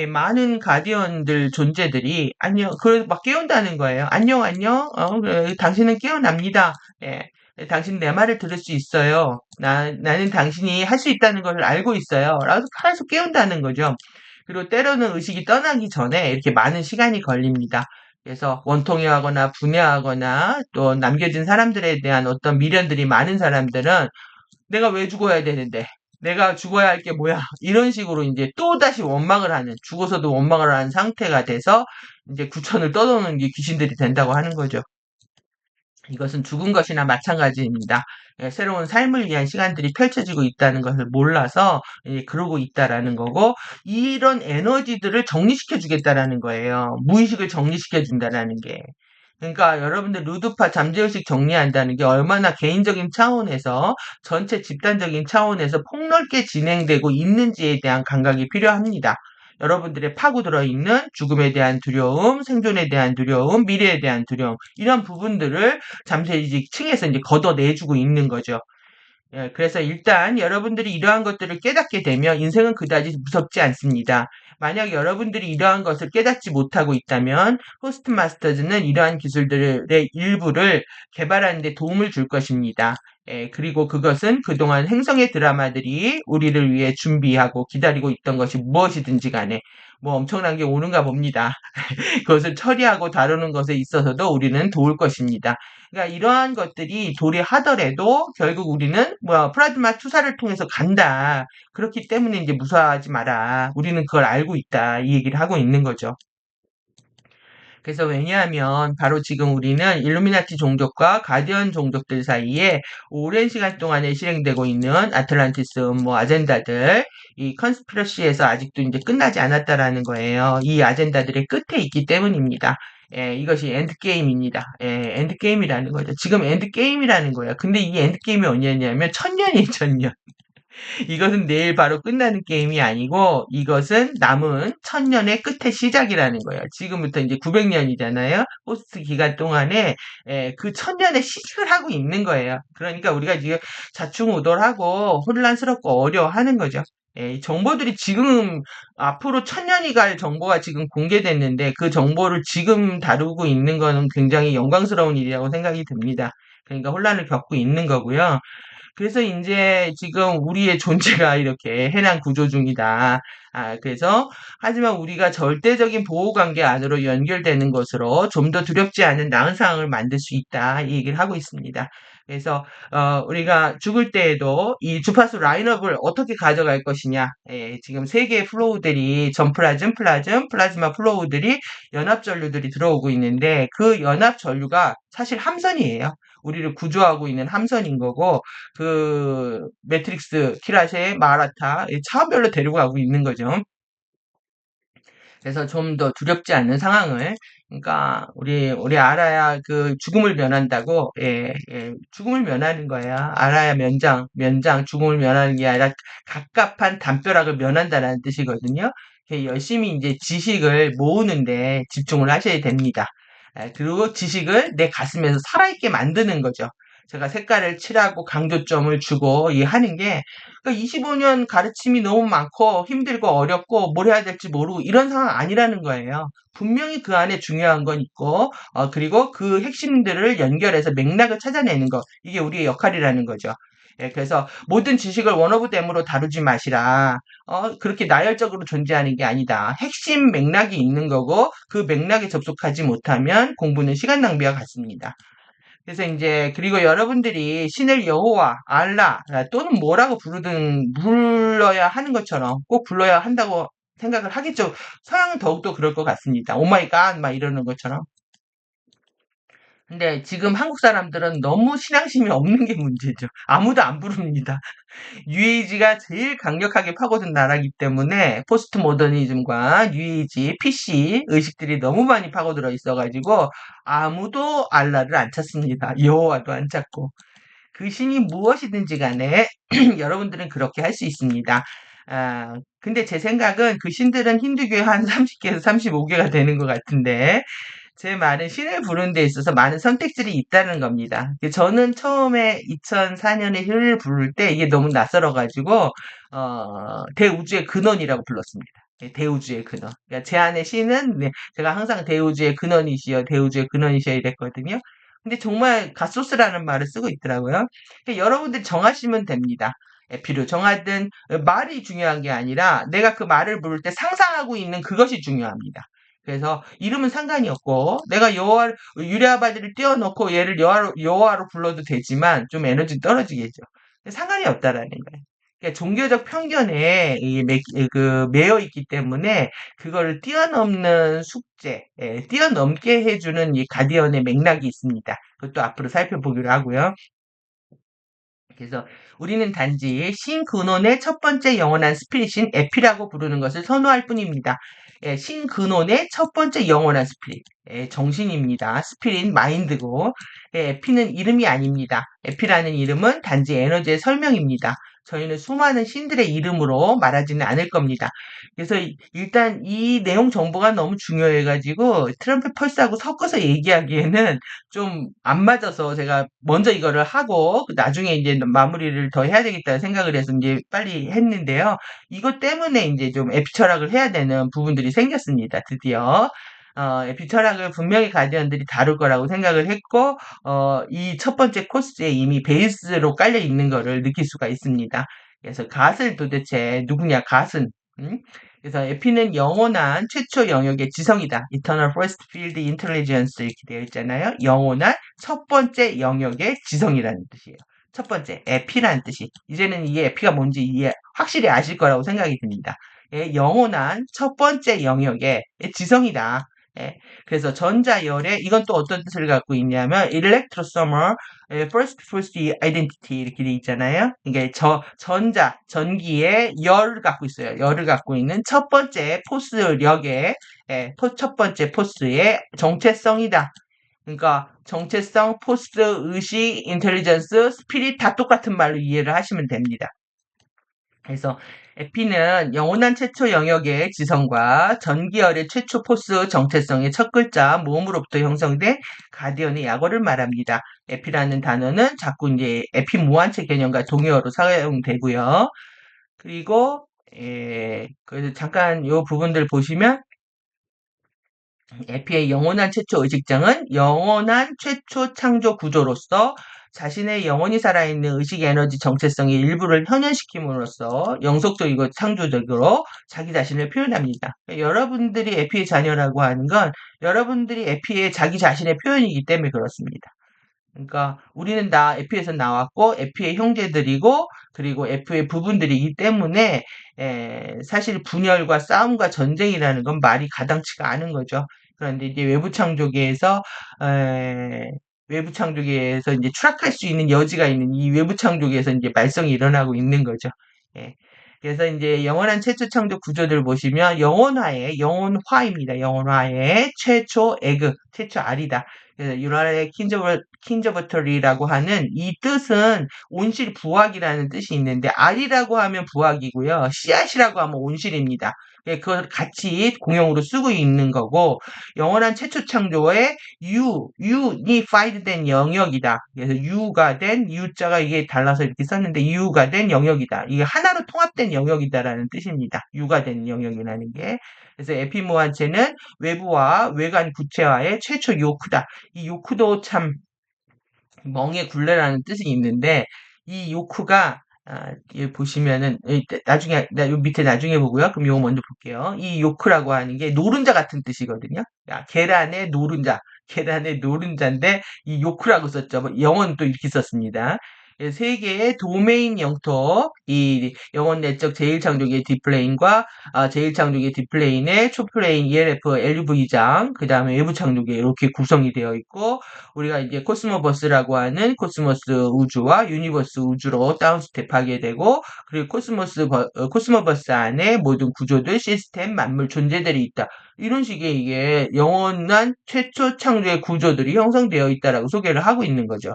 많은 가디언들 존재들이 안녕, 그래서 막 깨운다는 거예요. 안녕, 안녕. 그래, 당신은 깨어납니다. 예. 당신 내 말을 들을 수 있어요. 나는 당신이 할 수 있다는 걸 알고 있어요. 라고 계속 깨운다는 거죠. 그리고 때로는 의식이 떠나기 전에 이렇게 많은 시간이 걸립니다. 그래서 원통해하거나 분해하거나 또 남겨진 사람들에 대한 어떤 미련들이 많은 사람들은 내가 왜 죽어야 되는데 내가 죽어야 할 게 뭐야 이런 식으로 이제 또다시 원망을 하는 죽어서도 원망을 하는 상태가 돼서 이제 구천을 떠도는 게 귀신들이 된다고 하는 거죠. 이것은 죽은 것이나 마찬가지입니다. 새로운 삶을 위한 시간들이 펼쳐지고 있다는 것을 몰라서 그러고 있다라는 거고 이런 에너지들을 정리시켜 주겠다라는 거예요. 무의식을 정리시켜 준다라는 게. 그러니까 여러분들 루드파 잠재의식 정리한다는 게 얼마나 개인적인 차원에서 전체 집단적인 차원에서 폭넓게 진행되고 있는지에 대한 감각이 필요합니다. 여러분들의 파고들어 있는 죽음에 대한 두려움, 생존에 대한 두려움, 미래에 대한 두려움 이런 부분들을 잠재의식 층에서 이제 걷어내주고 있는 거죠. 그래서 일단 여러분들이 이러한 것들을 깨닫게 되면 인생은 그다지 무섭지 않습니다. 만약 여러분들이 이러한 것을 깨닫지 못하고 있다면 호스트 마스터즈는 이러한 기술들의 일부를 개발하는 데 도움을 줄 것입니다. 그리고 그것은 그동안 행성의 드라마들이 우리를 위해 준비하고 기다리고 있던 것이 무엇이든지 간에 뭐 엄청난 게 오는가 봅니다. 그것을 처리하고 다루는 것에 있어서도 우리는 도울 것입니다. 그러니까 이러한 것들이 도래하더라도 결국 우리는 뭐 플라즈마 투사를 통해서 간다. 그렇기 때문에 이제 무서워하지 마라. 우리는 그걸 알고 있다. 이 얘기를 하고 있는 거죠. 그래서 왜냐하면 바로 지금 우리는 일루미나티 종족과 가디언 종족들 사이에 오랜 시간 동안에 실행되고 있는 아틀란티스 뭐 아젠다들, 이 컨스피러시에서 아직도 이제 끝나지 않았다라는 거예요. 이 아젠다들의 끝에 있기 때문입니다. 이것이 엔드게임입니다. 엔드게임이라는 거죠. 지금 엔드게임이라는 거예요. 근데 이 엔드게임이 언제냐면 천년이에요, 천년. 이것은 내일 바로 끝나는 게임이 아니고 이것은 남은 천년의 끝의 시작이라는 거예요. 지금부터 이제 900년이잖아요. 호스트 기간 동안에 그 천년의 시작을 하고 있는 거예요. 그러니까 우리가 지금 좌충우돌하고 혼란스럽고 어려워하는 거죠. 이 정보들이 지금 앞으로 천년이 갈 정보가 지금 공개됐는데 그 정보를 지금 다루고 있는 거는 굉장히 영광스러운 일이라고 생각이 듭니다. 그러니까 혼란을 겪고 있는 거고요. 그래서 이제 지금 우리의 존재가 이렇게 해난 구조 중이다. 그래서 하지만 우리가 절대적인 보호관계 안으로 연결되는 것으로 좀 더 두렵지 않은 나은 상황을 만들 수 있다. 이 얘기를 하고 있습니다. 그래서 우리가 죽을 때에도 이 주파수 라인업을 어떻게 가져갈 것이냐. 지금 세 개의 플로우들이 전플라즘, 플라즈마 플로우들이 연합 전류들이 들어오고 있는데 그 연합 전류가 사실 함선이에요. 우리를 구조하고 있는 함선인 거고 그 매트릭스, 키라쉐, 마라타 차원별로 데리고 가고 있는 거죠. 그래서 좀 더 두렵지 않는 상황을 그러니까 우리 알아야 그 죽음을 면한다고 죽음을 면하는 거예요. 알아야 면장 죽음을 면하는 게 아니라 갑갑한 담벼락을 면한다라는 뜻이거든요. 열심히 이제 지식을 모으는데 집중을 하셔야 됩니다. 그리고 지식을 내 가슴에서 살아있게 만드는 거죠. 제가 색깔을 칠하고 강조점을 주고 이 하는 게 그러니까 25년 가르침이 너무 많고 힘들고 어렵고 뭘 해야 될지 모르고 이런 상황 아니라는 거예요. 분명히 그 안에 중요한 건 있고 그리고 그 핵심들을 연결해서 맥락을 찾아내는 거 이게 우리의 역할이라는 거죠. 그래서 모든 지식을 원오브댐으로 다루지 마시라. 그렇게 나열적으로 존재하는 게 아니다. 핵심 맥락이 있는 거고 그 맥락에 접속하지 못하면 공부는 시간 낭비와 같습니다. 그래서 이제 그리고 여러분들이 신을 여호와, 알라 또는 뭐라고 부르든 불러야 하는 것처럼 꼭 불러야 한다고 생각을 하겠죠. 서양은 더욱더 그럴 것 같습니다. 오 마이 갓 막 이러는 것처럼. 근데 지금 한국 사람들은 너무 신앙심이 없는 게 문제죠. 아무도 안 부릅니다. 뉴에이지가 제일 강력하게 파고든 나라이기 때문에 포스트 모더니즘과 뉴에이지, PC 의식들이 너무 많이 파고들어 있어가지고 아무도 알라를 안 찾습니다. 여호와도 안 찾고. 그 신이 무엇이든지 간에 여러분들은 그렇게 할 수 있습니다. 근데 제 생각은 그 신들은 힌두교에 한 30개에서 35개가 되는 것 같은데 제 말은 신을 부르는 데 있어서 많은 선택지이 있다는 겁니다. 저는 처음에 2004년에 신을 부를 때 이게 너무 낯설어가지고 대우주의 근원이라고 불렀습니다. 대우주의 근원. 그러니까 제 안에 신은 제가 항상 대우주의 근원이시여, 대우주의 근원이시여 이랬거든요. 근데 정말 갓소스라는 말을 쓰고 있더라고요. 그러니까 여러분들 정하시면 됩니다. 에피로 정하든 말이 중요한 게 아니라 내가 그 말을 부를 때 상상하고 있는 그것이 중요합니다. 그래서 이름은 상관이 없고 내가 여호와 유레아바디를 띄워놓고 얘를 여호와로 불러도 되지만 좀 에너지 떨어지겠죠. 상관이 없다라는 거예요. 그러니까 종교적 편견에 매여 있기 때문에 그거를 뛰어넘는 숙제, 뛰어넘게 해주는 이 가디언의 맥락이 있습니다. 그것도 앞으로 살펴보기로 하고요. 그래서 우리는 단지 신 근원의 첫 번째 영원한 스피릿인 에피라고 부르는 것을 선호할 뿐입니다. 신 근원의 첫 번째 영원한 스피릿, 정신입니다. 스피릿, 마인드고 에피는 이름이 아닙니다. 에피라는 이름은 단지 에너지의 설명입니다. 저희는 수많은 신들의 이름으로 말하지는 않을 겁니다. 그래서 일단 이 내용 정보가 너무 중요해가지고 트럼펫 펄스하고 섞어서 얘기하기에는 좀 안 맞아서 제가 먼저 이거를 하고 나중에 이제 마무리를 더 해야 되겠다 생각을 해서 이제 빨리 했는데요. 이것 때문에 이제 좀 에피 철학을 해야 되는 부분들이 생겼습니다. 드디어. 에피 철학을 분명히 가디언들이 다룰 거라고 생각을 했고, 이 첫 번째 코스에 이미 베이스로 깔려 있는 거를 느낄 수가 있습니다. 그래서 갓은 도대체 누구냐, 갓은. 음? 그래서 에피는 영원한 최초 영역의 지성이다. Eternal First Field Intelligence 이렇게 되어 있잖아요. 영원한 첫 번째 영역의 지성이라는 뜻이에요. 첫 번째, 에피라는 뜻이. 이제는 이게 에피가 뭔지 확실히 아실 거라고 생각이 듭니다. 예, 영원한 첫 번째 영역의 지성이다. 예, 그래서 전자열의 이건 또 어떤 뜻을 갖고 있냐면 electrosomal first identity 이렇게 돼 있잖아요. 이게 전기의 열을 갖고 있어요. 열을 갖고 있는 첫 번째 포스력의 첫 번째 포스의 정체성이다. 그러니까 정체성, 포스, 의식, 인텔리전스, 스피릿 다 똑같은 말로 이해를 하시면 됩니다. 그래서 에피는 영원한 최초 영역의 지성과 전기열의 최초 포스 정체성의 첫 글자 모음으로부터 형성된 가디언의 약어를 말합니다. 에피라는 단어는 자꾸 이제 에피 무한체 개념과 동의어로 사용되고요. 그리고 그래서 잠깐 요 부분들 보시면 에피의 영원한 최초 의식장은 영원한 최초 창조 구조로서 자신의 영원히 살아있는 의식 에너지 정체성의 일부를 현현시킴으로써 영속적이고 창조적으로 자기 자신을 표현합니다. 여러분들이 에피의 자녀라고 하는 건 여러분들이 에피의 자기 자신의 표현이기 때문에 그렇습니다. 그러니까 우리는 다 에피에서 나왔고 에피의 형제들이고 그리고 에피의 부분들이기 때문에 사실 분열과 싸움과 전쟁이라는 건 말이 가당치가 않은 거죠. 그런데 이제 외부 창조계에서 이제 추락할 수 있는 여지가 있는 이 외부 창조계에서 이제 말썽이 일어나고 있는 거죠. 예. 그래서 이제 영원한 최초 창조 구조들 보시면 영원화입니다. 영원화의 최초 에그, 최초 알이다. 그래서 유랄의 킨저버터리라고 하는 이 뜻은 온실 부학이라는 뜻이 있는데 알이라고 하면 부학이고요. 씨앗이라고 하면 온실입니다. 그걸 같이 공용으로 쓰고 있는 거고 영원한 최초 창조의 unified 된 영역이다. 그래서 U자가 이게 달라서 이렇게 썼는데 U가 된 영역이다. 이게 하나로 통합된 영역이다라는 뜻입니다. U가 된 영역이라는 게. 그래서 에피모한체는 외부와 외관 구체화의 최초 요크다. 이 요크도 참 멍의 굴레라는 뜻이 있는데 이 요크가 여기 보시면은 나중에 요 밑에 나중에 보고요. 그럼 요거 먼저 볼게요. 이 요크라고 하는 게 노른자 같은 뜻이거든요. 계란의 노른자, 계란의 노른자인데 이 요크라고 썼죠. 영어는 또 이렇게 썼습니다. 세 개의 도메인 영토, 이 영원 내적 제1창조기의 뒷플레인과 제1창조기의 뒷플레인의 초플레인 ELF, LUV장, 그 다음에 외부 창조기 이렇게 구성이 되어 있고 우리가 이제 코스모버스라고 하는 코스모스 우주와 유니버스 우주로 다운스텝하게 되고 그리고 코스모버스 안에 모든 구조들, 시스템, 만물, 존재들이 있다. 이런 식의 이게 영원한 최초 창조의 구조들이 형성되어 있다라고 소개를 하고 있는 거죠.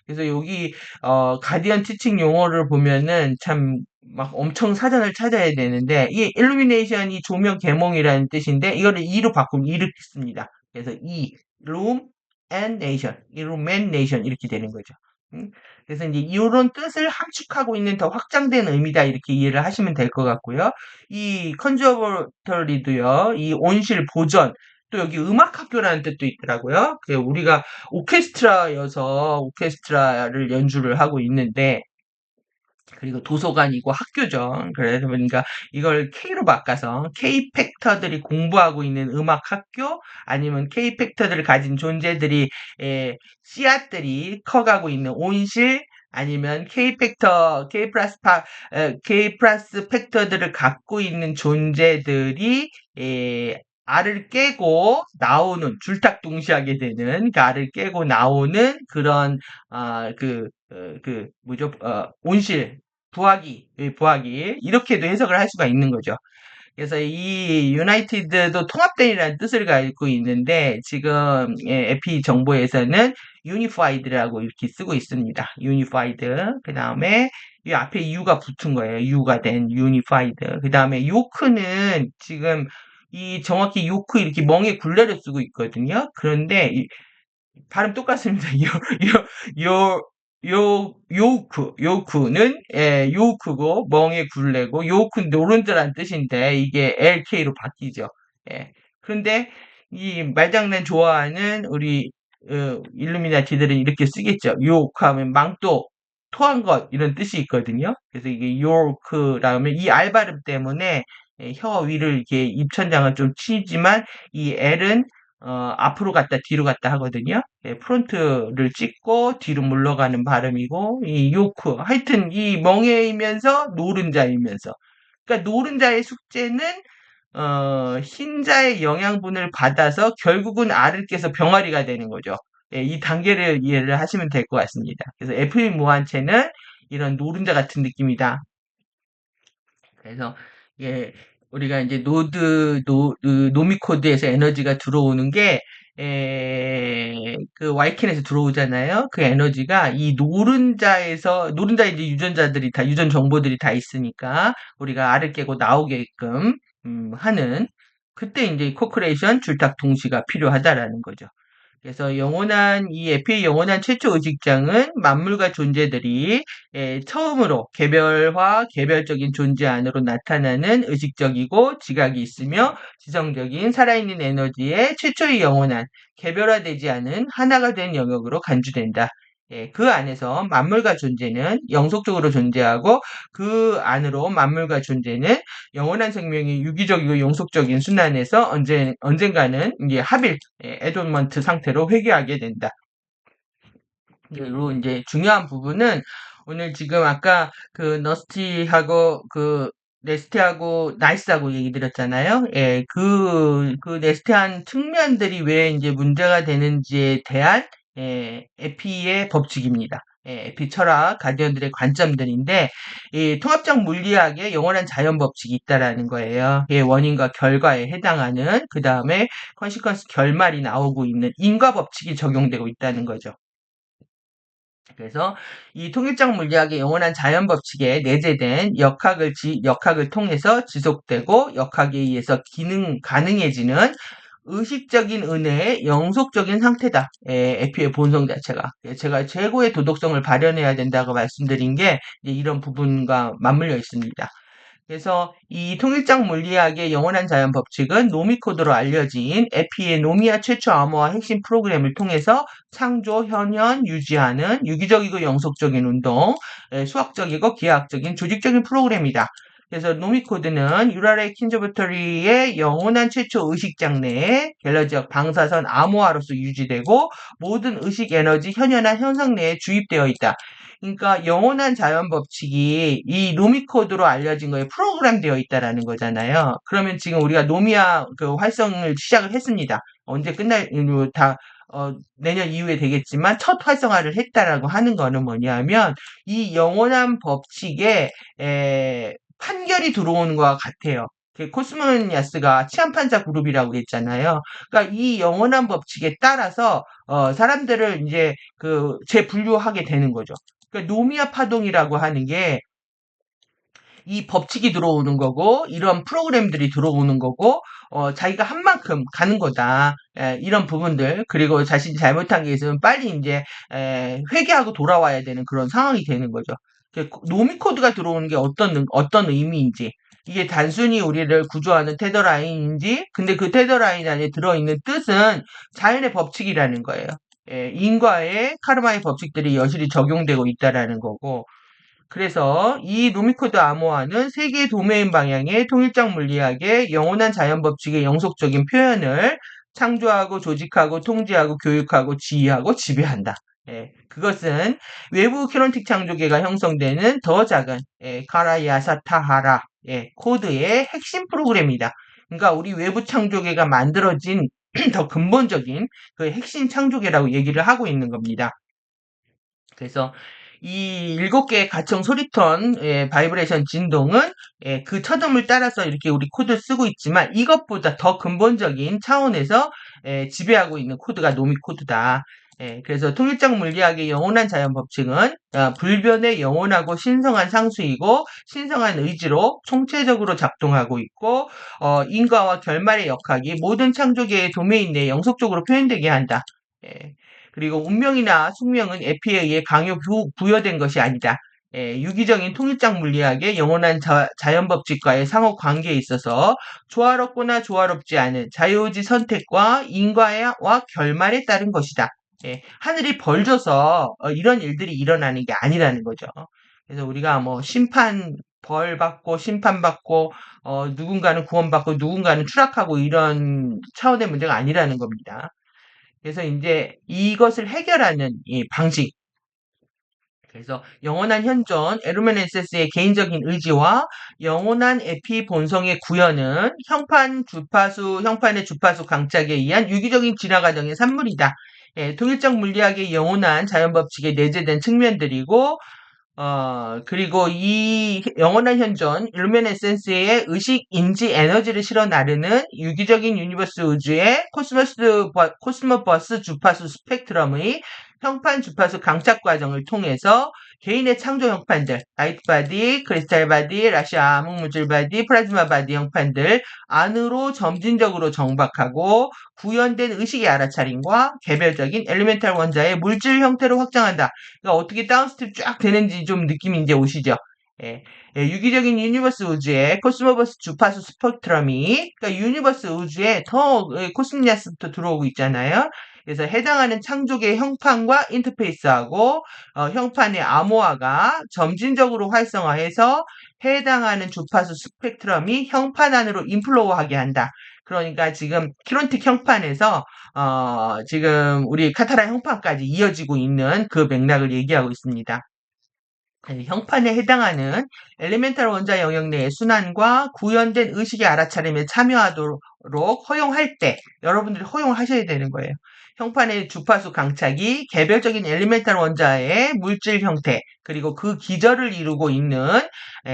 그래서 여기 가디언 티칭 용어를 보면은 참 막 엄청 사전을 찾아야 되는데 이 일루미네이션이 조명 계몽이라는 뜻인데 이거를 E로 바꾸면 이렇게 씁니다. 그래서 illumination 이렇게 되는 거죠. 그래서 이제 이런 뜻을 함축하고 있는 더 확장된 의미다 이렇게 이해를 하시면 될 것 같고요. 이 컨저버터리도요. 이 온실 보전 또 여기 음악학교라는 뜻도 있더라고요. 우리가 오케스트라여서 오케스트라를 연주를 하고 있는데 그리고 도서관이고 학교죠. 그래서 그러니까 이걸 K로 바꿔서 K 팩터들이 공부하고 있는 음악 학교 아니면 K 팩터들을 가진 존재들이 씨앗들이 커가고 있는 온실 아니면 K 플러스 팩터들을 갖고 있는 존재들이 알을 깨고 나오는 줄탁동시하게 되는 그 알을 깨고 나오는 그런 뭐죠? 온실 부하기 이렇게도 해석을 할 수가 있는 거죠. 그래서 이 유나이티드도 통합된이라는 뜻을 갖고 있는데 지금 에피 정보에서는 유니파이드라고 이렇게 쓰고 있습니다. 유니파이드. 그 다음에 이 앞에 U가 붙은 거예요. U가 된 unified. 그 다음에 요크는 지금 이 정확히 요크 이렇게 멍에 굴레를 쓰고 있거든요. 그런데 발음 똑같습니다. 요, 요크는, 요크고, 멍에 굴레고, 요크는 노른자란 뜻인데, 이게 LK로 바뀌죠. 예. 그런데, 이 말장난 좋아하는 우리, 일루미나티들은 이렇게 쓰겠죠. 요크하면 망토, 토한 것, 이런 뜻이 있거든요. 그래서 이게 요크라면, 이 알 발음 때문에, 혀 위를 이렇게 입천장을 좀 치지만, 이 L은 앞으로 갔다 뒤로 갔다 하거든요. 예, 프론트를 찍고 뒤로 물러가는 발음이고, 이 요크. 하여튼 이 멍해이면서 노른자이면서. 그러니까 노른자의 숙제는 흰자의 영양분을 받아서 결국은 알을 깨서 병아리가 되는 거죠. 예, 이 단계를 이해를 하시면 될 것 같습니다. 그래서 FE 무한체는 이런 노른자 같은 느낌이다. 그래서 예, 우리가 이제 노미 코드에서 에너지가 들어오는 게 그 와이켄에서 들어오잖아요. 그 에너지가 이 노른자에 이제 유전 정보들이 다 있으니까 우리가 알을 깨고 나오게끔 하는 그때 이제 코크레이션 줄탁 동시가 필요하다라는 거죠. 그래서 이 에피의 영원한 최초 의식장은 만물과 존재들이 처음으로 개별적인 존재 안으로 나타나는 의식적이고 지각이 있으며 지성적인 살아있는 에너지의 최초의 영원한 개별화되지 않은 하나가 된 영역으로 간주된다. 예, 그 안에서 만물과 존재는 영속적으로 존재하고 그 안으로 만물과 존재는 영원한 생명이 유기적이고 영속적인 순환에서 언젠가는 이제 에돈먼트 상태로 회귀하게 된다. 그리고 이제 중요한 부분은 오늘 지금 아까 그 너스티하고 그 네스티하고 나이스하고 얘기 드렸잖아요. 예, 그 네스티한 측면들이 왜 이제 문제가 되는지에 대한 에피의 법칙입니다. 에피 철학, 가디언들의 관점들인데, 이 통합적 물리학에 영원한 자연 법칙이 있다라는 거예요. 예, 원인과 결과에 해당하는, 그 다음에 컨시퀀스 결말이 나오고 있는 인과 법칙이 적용되고 있다는 거죠. 그래서 이 통일적 물리학의 영원한 자연 법칙에 내재된 역학을 통해서 지속되고 역학에 의해서 가능해지는 의식적인 은혜의 영속적인 상태다. 에피의 본성 자체가. 제가 최고의 도덕성을 발현해야 된다고 말씀드린 게 이런 부분과 맞물려 있습니다. 그래서 이 통일적 물리학의 영원한 자연 법칙은 노미 코드로 알려진 에피의 노미아 최초 암호화 핵심 프로그램을 통해서 창조, 현현, 유지하는 유기적이고 영속적인 운동, 수학적이고 기하학적인 조직적인 프로그램이다. 그래서 노미 코드는 유라레 킨저버터리의 영원한 최초 의식 장내에 갤러지역 방사선 암호화로서 유지되고 모든 의식 에너지 현현한 현상 내에 주입되어 있다. 그러니까 영원한 자연 법칙이 이 노미 코드로 알려진 거에 프로그램 되어 있다라는 거잖아요. 그러면 지금 우리가 노미아 그 활성을 시작을 했습니다. 언제 내년 이후에 되겠지만 첫 활성화를 했다라고 하는 거는 뭐냐면 이 영원한 법칙에 판결이 들어오는 것과 같아요. 코스모니아스가 치안판사 그룹이라고 했잖아요. 그러니까 이 영원한 법칙에 따라서 사람들을 이제 재분류하게 되는 거죠. 그러니까 노미아 파동이라고 하는 게 이 법칙이 들어오는 거고 이런 프로그램들이 들어오는 거고 자기가 한 만큼 가는 거다. 이런 부분들 그리고 자신이 잘못한 게 있으면 빨리 이제 회개하고 돌아와야 되는 그런 상황이 되는 거죠. 노미 코드가 들어오는 게 어떤 의미인지 이게 단순히 우리를 구조하는 테더라인인지 근데 그 테더라인 안에 들어있는 뜻은 자연의 법칙이라는 거예요. 인과의 카르마의 법칙들이 여실히 적용되고 있다라는 거고 그래서 이 루미코드 암호화는 세계 도메인 방향의 통일적 물리학의 영원한 자연 법칙의 영속적인 표현을 창조하고 조직하고 통제하고 교육하고 지휘하고 지배한다. 그것은 외부 큐런틱 창조계가 형성되는 더 작은 카라야사타하라 코드의 핵심 프로그램이다. 그러니까 우리 외부 창조계가 만들어진 더 근본적인 그 핵심 창조계라고 얘기를 하고 있는 겁니다. 그래서 이 7개의 가청 소리톤 바이브레이션 진동은 그 차점을 따라서 이렇게 우리 코드를 쓰고 있지만 이것보다 더 근본적인 차원에서 지배하고 있는 코드가 노미 코드다. 그래서 통일적 물리학의 영원한 자연 법칙은 불변의 영원하고 신성한 상수이고 신성한 의지로 총체적으로 작동하고 있고 인과와 결말의 역학이 모든 창조계의 도메인 내에 영속적으로 표현되게 한다. 예. 그리고 운명이나 숙명은 에피에 의해 강요 부여된 것이 아니다. 유기적인 통일적 물리학의 영원한 자연 법칙과의 상호 관계에 있어서 조화롭거나 조화롭지 않은 자유의지 선택과 인과와 결말에 따른 것이다. 하늘이 벌 줘서 이런 일들이 일어나는 게 아니라는 거죠. 그래서 우리가 뭐 벌 받고 심판 받고 누군가는 구원받고 누군가는 추락하고 이런 차원의 문제가 아니라는 겁니다. 그래서 이제 이것을 해결하는 이 방식, 그래서 영원한 현존 에르메네세스의 개인적인 의지와 영원한 에피 본성의 구현은 형판의 주파수 강착에 의한 유기적인 진화 과정의 산물이다. 통일적 물리학의 영원한 자연 법칙에 내재된 측면들이고 그리고 이 영원한 현존, 일루미네센스의 의식, 인지, 에너지를 실어 나르는 유기적인 유니버스 우주의 코스모버스 주파수 스펙트럼의 형판 주파수 강착 과정을 통해서 개인의 창조 형판들, 라이트 바디, 크리스탈 바디, 라시아 암흑물질 바디, 플라즈마 바디 형판들 안으로 점진적으로 정박하고 구현된 의식의 알아차림과 개별적인 엘리멘탈 원자의 물질 형태로 확장한다. 그러니까 어떻게 다운스트립 쫙 되는지 좀 느낌이 이제 오시죠? 예, 유기적인 유니버스 우주의 코스모버스 주파수 스펙트럼이, 그러니까 유니버스 우주에 더 코스미아스부터 들어오고 있잖아요. 그래서 해당하는 창조계 형판과 인터페이스하고 형판의 암호화가 점진적으로 활성화해서 해당하는 주파수 스펙트럼이 형판 안으로 인플로우하게 한다. 그러니까 지금 키론틱 형판에서 지금 우리 카타라 형판까지 이어지고 있는 그 맥락을 얘기하고 있습니다. 형판에 해당하는 엘리멘탈 원자 영역 내의 순환과 구현된 의식의 알아차림에 참여하도록 허용할 때 여러분들이 허용을 하셔야 되는 거예요. 형판의 주파수 강착이 개별적인 엘리멘탈 원자의 물질 형태 그리고 그 기저를 이루고 있는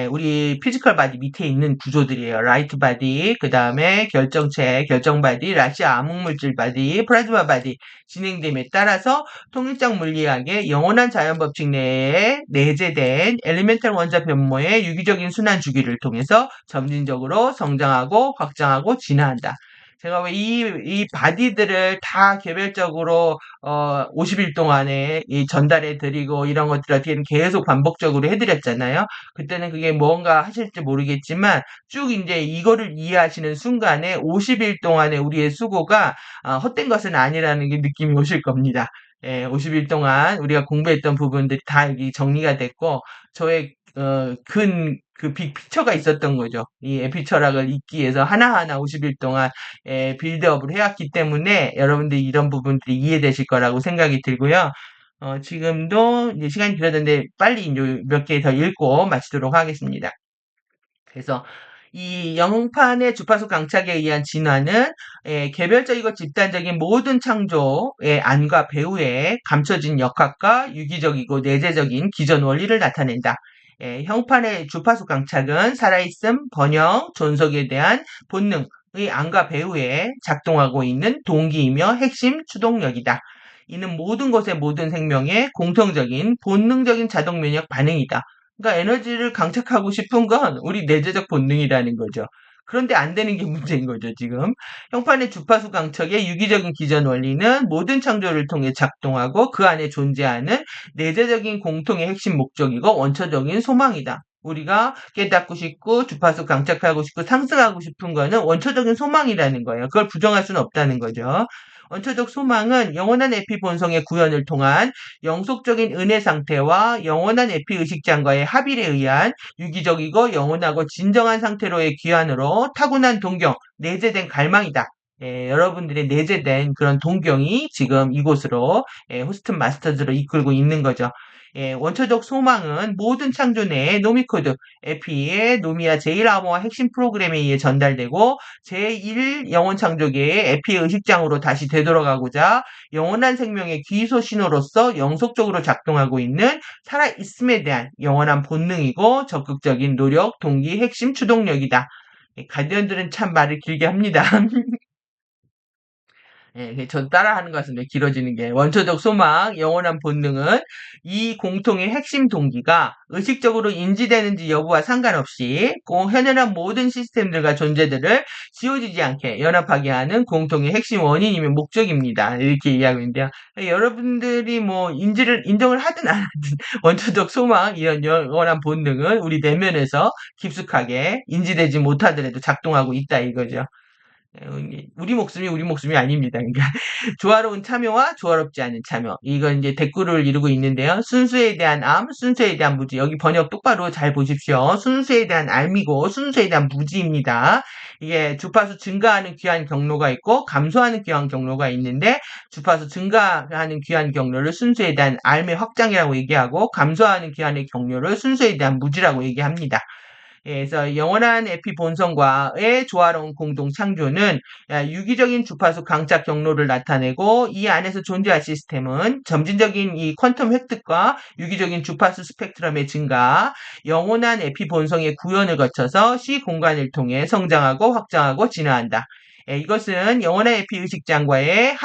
우리 피지컬 바디 밑에 있는 구조들이에요. 라이트 바디, 그 다음에 결정체, 결정 바디, 라시아 암흑물질 바디, 플라즈마 바디 진행됨에 따라서 통일적 물리학의 영원한 자연 법칙 내에 내재된 엘리멘탈 원자 변모의 유기적인 순환 주기를 통해서 점진적으로 성장하고 확장하고 진화한다. 제가 왜 이 바디들을 다 개별적으로 50일 동안에 전달해 드리고 이런 것들 어떻게든 계속 반복적으로 해드렸잖아요. 그때는 그게 뭔가 하실지 모르겠지만 쭉 이제 이거를 이해하시는 순간에 50일 동안의 우리의 수고가 헛된 것은 아니라는 게 느낌이 오실 겁니다. 50일 동안 우리가 공부했던 부분들이 다 여기 정리가 됐고 저의 그 빅피처가 있었던 거죠. 이 에피철학을 읽기 위해서 하나하나 50일 동안 빌드업을 해왔기 때문에 여러분들이 이런 부분들이 이해되실 거라고 생각이 들고요. 지금도 이제 시간이 길어졌는데 빨리 이제 몇 개 더 읽고 마치도록 하겠습니다. 그래서 이 영판의 주파수 강착에 의한 진화는 개별적이고 집단적인 모든 창조의 안과 배후에 감춰진 역학과 유기적이고 내재적인 기전 원리를 나타낸다. 형판의 주파수 강착은 살아있음, 번영, 존속에 대한 본능의 안과 배후에 작동하고 있는 동기이며 핵심 추동력이다. 이는 모든 것의 모든 생명의 공통적인 본능적인 자동 면역 반응이다. 그러니까 에너지를 강착하고 싶은 건 우리 내재적 본능이라는 거죠. 그런데 안 되는 게 문제인 거죠, 지금. 형판의 주파수 강척의 유기적인 기전 원리는 모든 창조를 통해 작동하고 그 안에 존재하는 내재적인 공통의 핵심 목적이고 원초적인 소망이다. 우리가 깨닫고 싶고 주파수 강착하고 싶고 상승하고 싶은 거는 원초적인 소망이라는 거예요. 그걸 부정할 수는 없다는 거죠. 원초적 소망은 영원한 에피 본성의 구현을 통한 영속적인 은혜 상태와 영원한 에피 의식장과의 합일에 의한 유기적이고 영원하고 진정한 상태로의 귀환으로 타고난 동경, 내재된 갈망이다. 여러분들의 내재된 그런 동경이 지금 이곳으로 호스튼 마스터즈로 이끌고 있는 거죠. 원초적 소망은 모든 창조 내의 노미코드, 에피의 노미아 제1암호화 핵심 프로그램에 의해 전달되고 제1 영원 창조계의 에피 의식장으로 다시 되돌아가고자 영원한 생명의 기소 신호로서 영속적으로 작동하고 있는 살아있음에 대한 영원한 본능이고 적극적인 노력, 동기, 핵심 추동력이다. 가디언들은 참 말을 길게 합니다. 저 따라하는 것 같습니다. 길어지는 게. 원초적 소망, 영원한 본능은 이 공통의 핵심 동기가 의식적으로 인지되는지 여부와 상관없이 현존한 모든 시스템들과 존재들을 지워지지 않게 연합하게 하는 공통의 핵심 원인이면 목적입니다. 이렇게 이야기하고 있는데요. 여러분들이 뭐 인정을 하든 안 하든 원초적 소망, 이런 영원한 본능은 우리 내면에서 깊숙하게 인지되지 못하더라도 작동하고 있다 이거죠. 우리 목숨이 우리 목숨이 아닙니다. 그러니까 조화로운 참여와 조화롭지 않은 참여. 이건 이제 대꾸를 이루고 있는데요. 순수에 대한 암, 순수에 대한 무지. 여기 번역 똑바로 잘 보십시오. 순수에 대한 암이고 순수에 대한 무지입니다. 이게 주파수 증가하는 귀한 경로가 있고 감소하는 귀한 경로가 있는데 주파수 증가하는 귀한 경로를 순수에 대한 암의 확장이라고 얘기하고 감소하는 귀한의 경로를 순수에 대한 무지라고 얘기합니다. 그래서 영원한 에피 본성과의 조화로운 공동 창조는 유기적인 주파수 강착 경로를 나타내고 이 안에서 존재할 시스템은 점진적인 이 퀀텀 획득과 유기적인 주파수 스펙트럼의 증가, 영원한 에피 본성의 구현을 거쳐서 시 공간을 통해 성장하고 확장하고 진화한다. 이것은 영원한 에피 의식장과의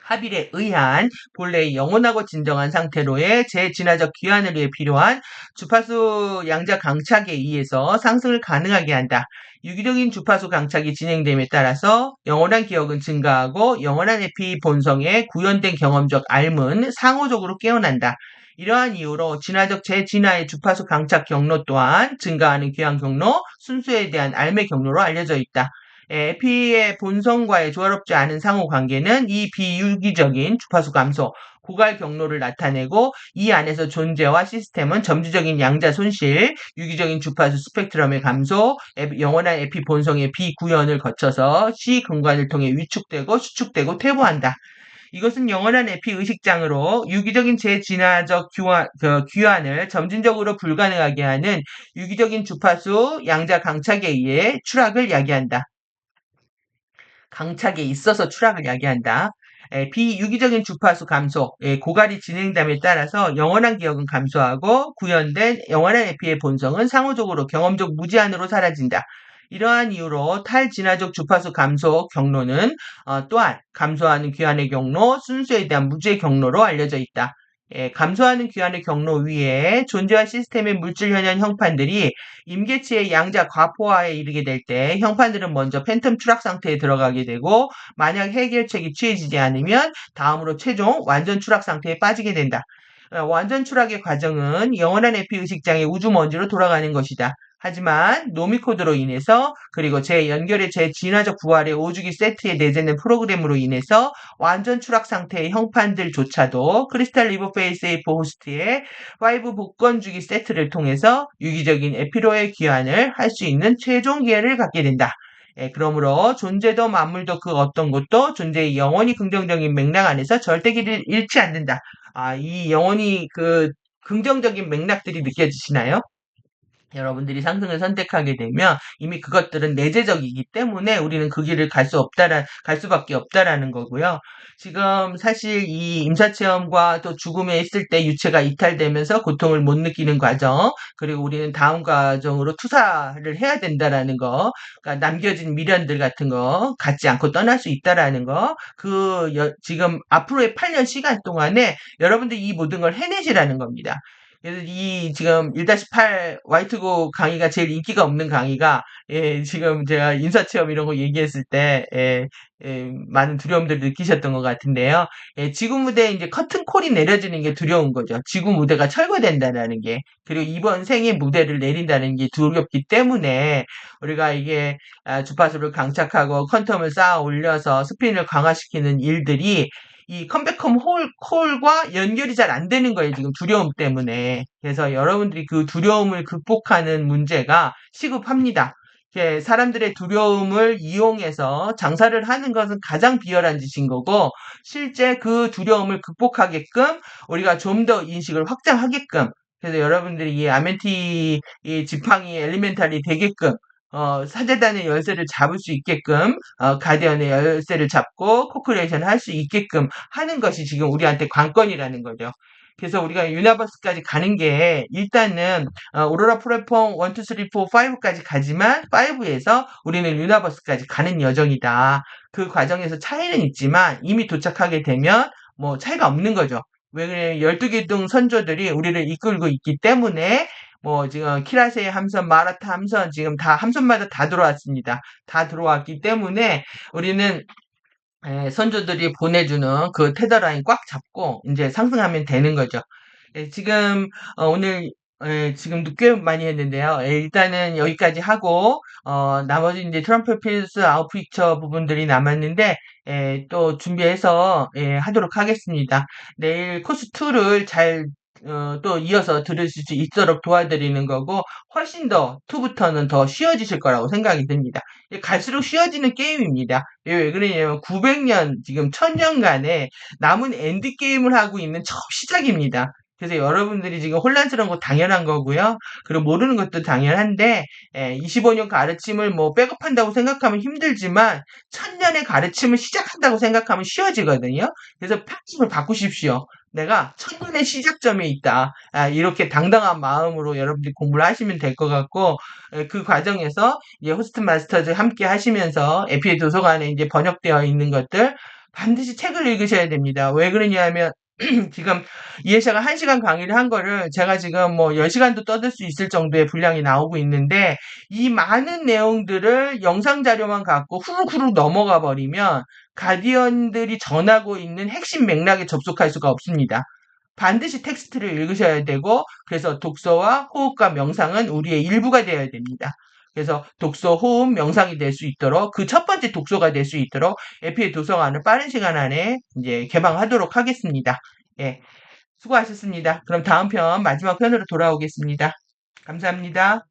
합일에 의한 본래의 영원하고 진정한 상태로의 재진화적 귀환을 위해 필요한 주파수 양자 강착에 의해서 상승을 가능하게 한다. 유기적인 주파수 강착이 진행됨에 따라서 영원한 기억은 증가하고 영원한 에피 본성의 구현된 경험적 알은 상호적으로 깨어난다. 이러한 이유로 진화적 재진화의 주파수 강착 경로 또한 증가하는 귀환 경로, 순수에 대한 알의 경로로 알려져 있다. 에피의 본성과의 조화롭지 않은 상호관계는 이 비유기적인 주파수 감소, 고갈 경로를 나타내고 이 안에서 존재와 시스템은 점진적인 양자 손실, 유기적인 주파수 스펙트럼의 감소, 영원한 에피 본성의 비구현을 거쳐서 시 근관을 통해 위축되고 수축되고 퇴보한다. 이것은 영원한 에피 의식장으로 유기적인 재진화적 귀환을 점진적으로 불가능하게 하는 유기적인 주파수 양자 강착에 의해 추락을 야기한다. 강착에 있어서 추락을 야기한다. 비유기적인 주파수 감소, 고갈이 진행됨에 따라서 영원한 기억은 감소하고 구현된 영원한 에피의 본성은 상호적으로 경험적 무제한으로 사라진다. 이러한 이유로 탈진화적 주파수 감소 경로는 또한 감소하는 귀환의 경로, 순수에 대한 무죄 경로로 알려져 있다. 감소하는 귀환의 경로 위에 존재와 시스템의 물질 현현 형판들이 임계치의 양자 과포화에 이르게 될 때 형판들은 먼저 팬텀 추락 상태에 들어가게 되고 만약 해결책이 취해지지 않으면 다음으로 최종 완전 추락 상태에 빠지게 된다. 완전 추락의 과정은 영원한 에피 의식장의 우주 먼지로 돌아가는 것이다. 하지만 노미코드로 인해서 그리고 연결의 재진화적 부활의 5주기 세트에 내재된 프로그램으로 인해서 완전 추락 상태의 형판들조차도 크리스탈 리버 페이스 A4 호스트의 5 복권주기 세트를 통해서 유기적인 에피로의 귀환을 할 수 있는 최종 기회를 갖게 된다. 그러므로 존재도 만물도 그 어떤 것도 존재의 영원히 긍정적인 맥락 안에서 절대 길을 잃지 않는다. 이 영원히 긍정적인 맥락들이 느껴지시나요? 여러분들이 상승을 선택하게 되면 이미 그것들은 내재적이기 때문에 우리는 그 길을 갈 수밖에 없다라는 거고요. 지금 사실 이 임사체험과 또 죽음에 있을 때 유체가 이탈되면서 고통을 못 느끼는 과정, 그리고 우리는 다음 과정으로 투사를 해야 된다라는 거, 그러니까 남겨진 미련들 같은 거 갖지 않고 떠날 수 있다라는 거, 지금 앞으로의 8년 시간 동안에 여러분들이 이 모든 걸 해내시라는 겁니다. 그래서 이 지금 1-8 화이트고 강의가 제일 인기가 없는 강의가 지금 제가 인사체험 이런 거 얘기했을 때 많은 두려움들을 느끼셨던 것 같은데요. 지구 무대에 이제 커튼콜이 내려지는 게 두려운 거죠. 지구 무대가 철거된다는 게. 그리고 이번 생의 무대를 내린다는 게 두렵기 때문에 우리가 이게 주파수를 강착하고 퀀텀을 쌓아 올려서 스핀을 강화시키는 일들이 이 컴백홈 콜과 연결이 잘 안 되는 거예요. 지금 두려움 때문에. 그래서 여러분들이 그 두려움을 극복하는 문제가 시급합니다. 사람들의 두려움을 이용해서 장사를 하는 것은 가장 비열한 짓인 거고, 실제 그 두려움을 극복하게끔 우리가 좀 더 인식을 확장하게끔, 그래서 여러분들이 이 아멘티 이 지팡이 엘리멘탈이 되게끔 사제단의 열쇠를 잡을 수 있게끔, 가디언의 열쇠를 잡고 코크리에이션 할 수 있게끔 하는 것이 지금 우리한테 관건이라는 거죠. 그래서 우리가 유나버스까지 가는 게 일단은 오로라 플랫폼 1, 2, 3, 4, 5까지 가지만 5에서 우리는 유나버스까지 가는 여정이다. 그 과정에서 차이는 있지만 이미 도착하게 되면 뭐 차이가 없는 거죠. 왜 그래? 12개 등 선조들이 우리를 이끌고 있기 때문에 뭐 지금 키라세 함선, 마라타 함선 지금 다 함선마다 다 들어왔습니다. 다 들어왔기 때문에 우리는 선조들이 보내주는 그 테더라인 꽉 잡고 이제 상승하면 되는 거죠. 지금 오늘 지금도 꽤 많이 했는데요. 일단은 여기까지 하고 나머지 이제 트럼프 필스 아웃피처 부분들이 남았는데 또 준비해서 하도록 하겠습니다. 내일 코스 2를 잘 또 이어서 들으실 수 있도록 도와드리는 거고 훨씬 더 2부터는 더 쉬워지실 거라고 생각이 듭니다. 갈수록 쉬워지는 게임입니다. 왜 그러냐면 900년 지금 1000년간의 남은 엔드게임을 하고 있는 처음 시작입니다. 그래서 여러분들이 지금 혼란스러운 거 당연한 거고요. 그리고 모르는 것도 당연한데 25년 가르침을 뭐 백업한다고 생각하면 힘들지만 1000년의 가르침을 시작한다고 생각하면 쉬워지거든요. 그래서 패턴을 바꾸십시오. 내가 1000년의 시작점에 있다. 이렇게 당당한 마음으로 여러분들이 공부를 하시면 될 것 같고 그 과정에서 이제 호스트 마스터즈 함께 하시면서 에피의 도서관에 이제 번역되어 있는 것들 반드시 책을 읽으셔야 됩니다. 왜 그러냐면 지금 이해샤가 1시간 강의를 한 거를 제가 지금 뭐 10시간도 떠들 수 있을 정도의 분량이 나오고 있는데 이 많은 내용들을 영상 자료만 갖고 후루후루 넘어가 버리면 가디언들이 전하고 있는 핵심 맥락에 접속할 수가 없습니다. 반드시 텍스트를 읽으셔야 되고 그래서 독서와 호흡과 명상은 우리의 일부가 되어야 됩니다. 그래서 독서, 호흡, 명상이 될 수 있도록 그 첫 번째 독서가 될 수 있도록 에피의 도서관을 빠른 시간 안에 이제 개방하도록 하겠습니다. 예, 수고하셨습니다. 그럼 다음 편 마지막 편으로 돌아오겠습니다. 감사합니다.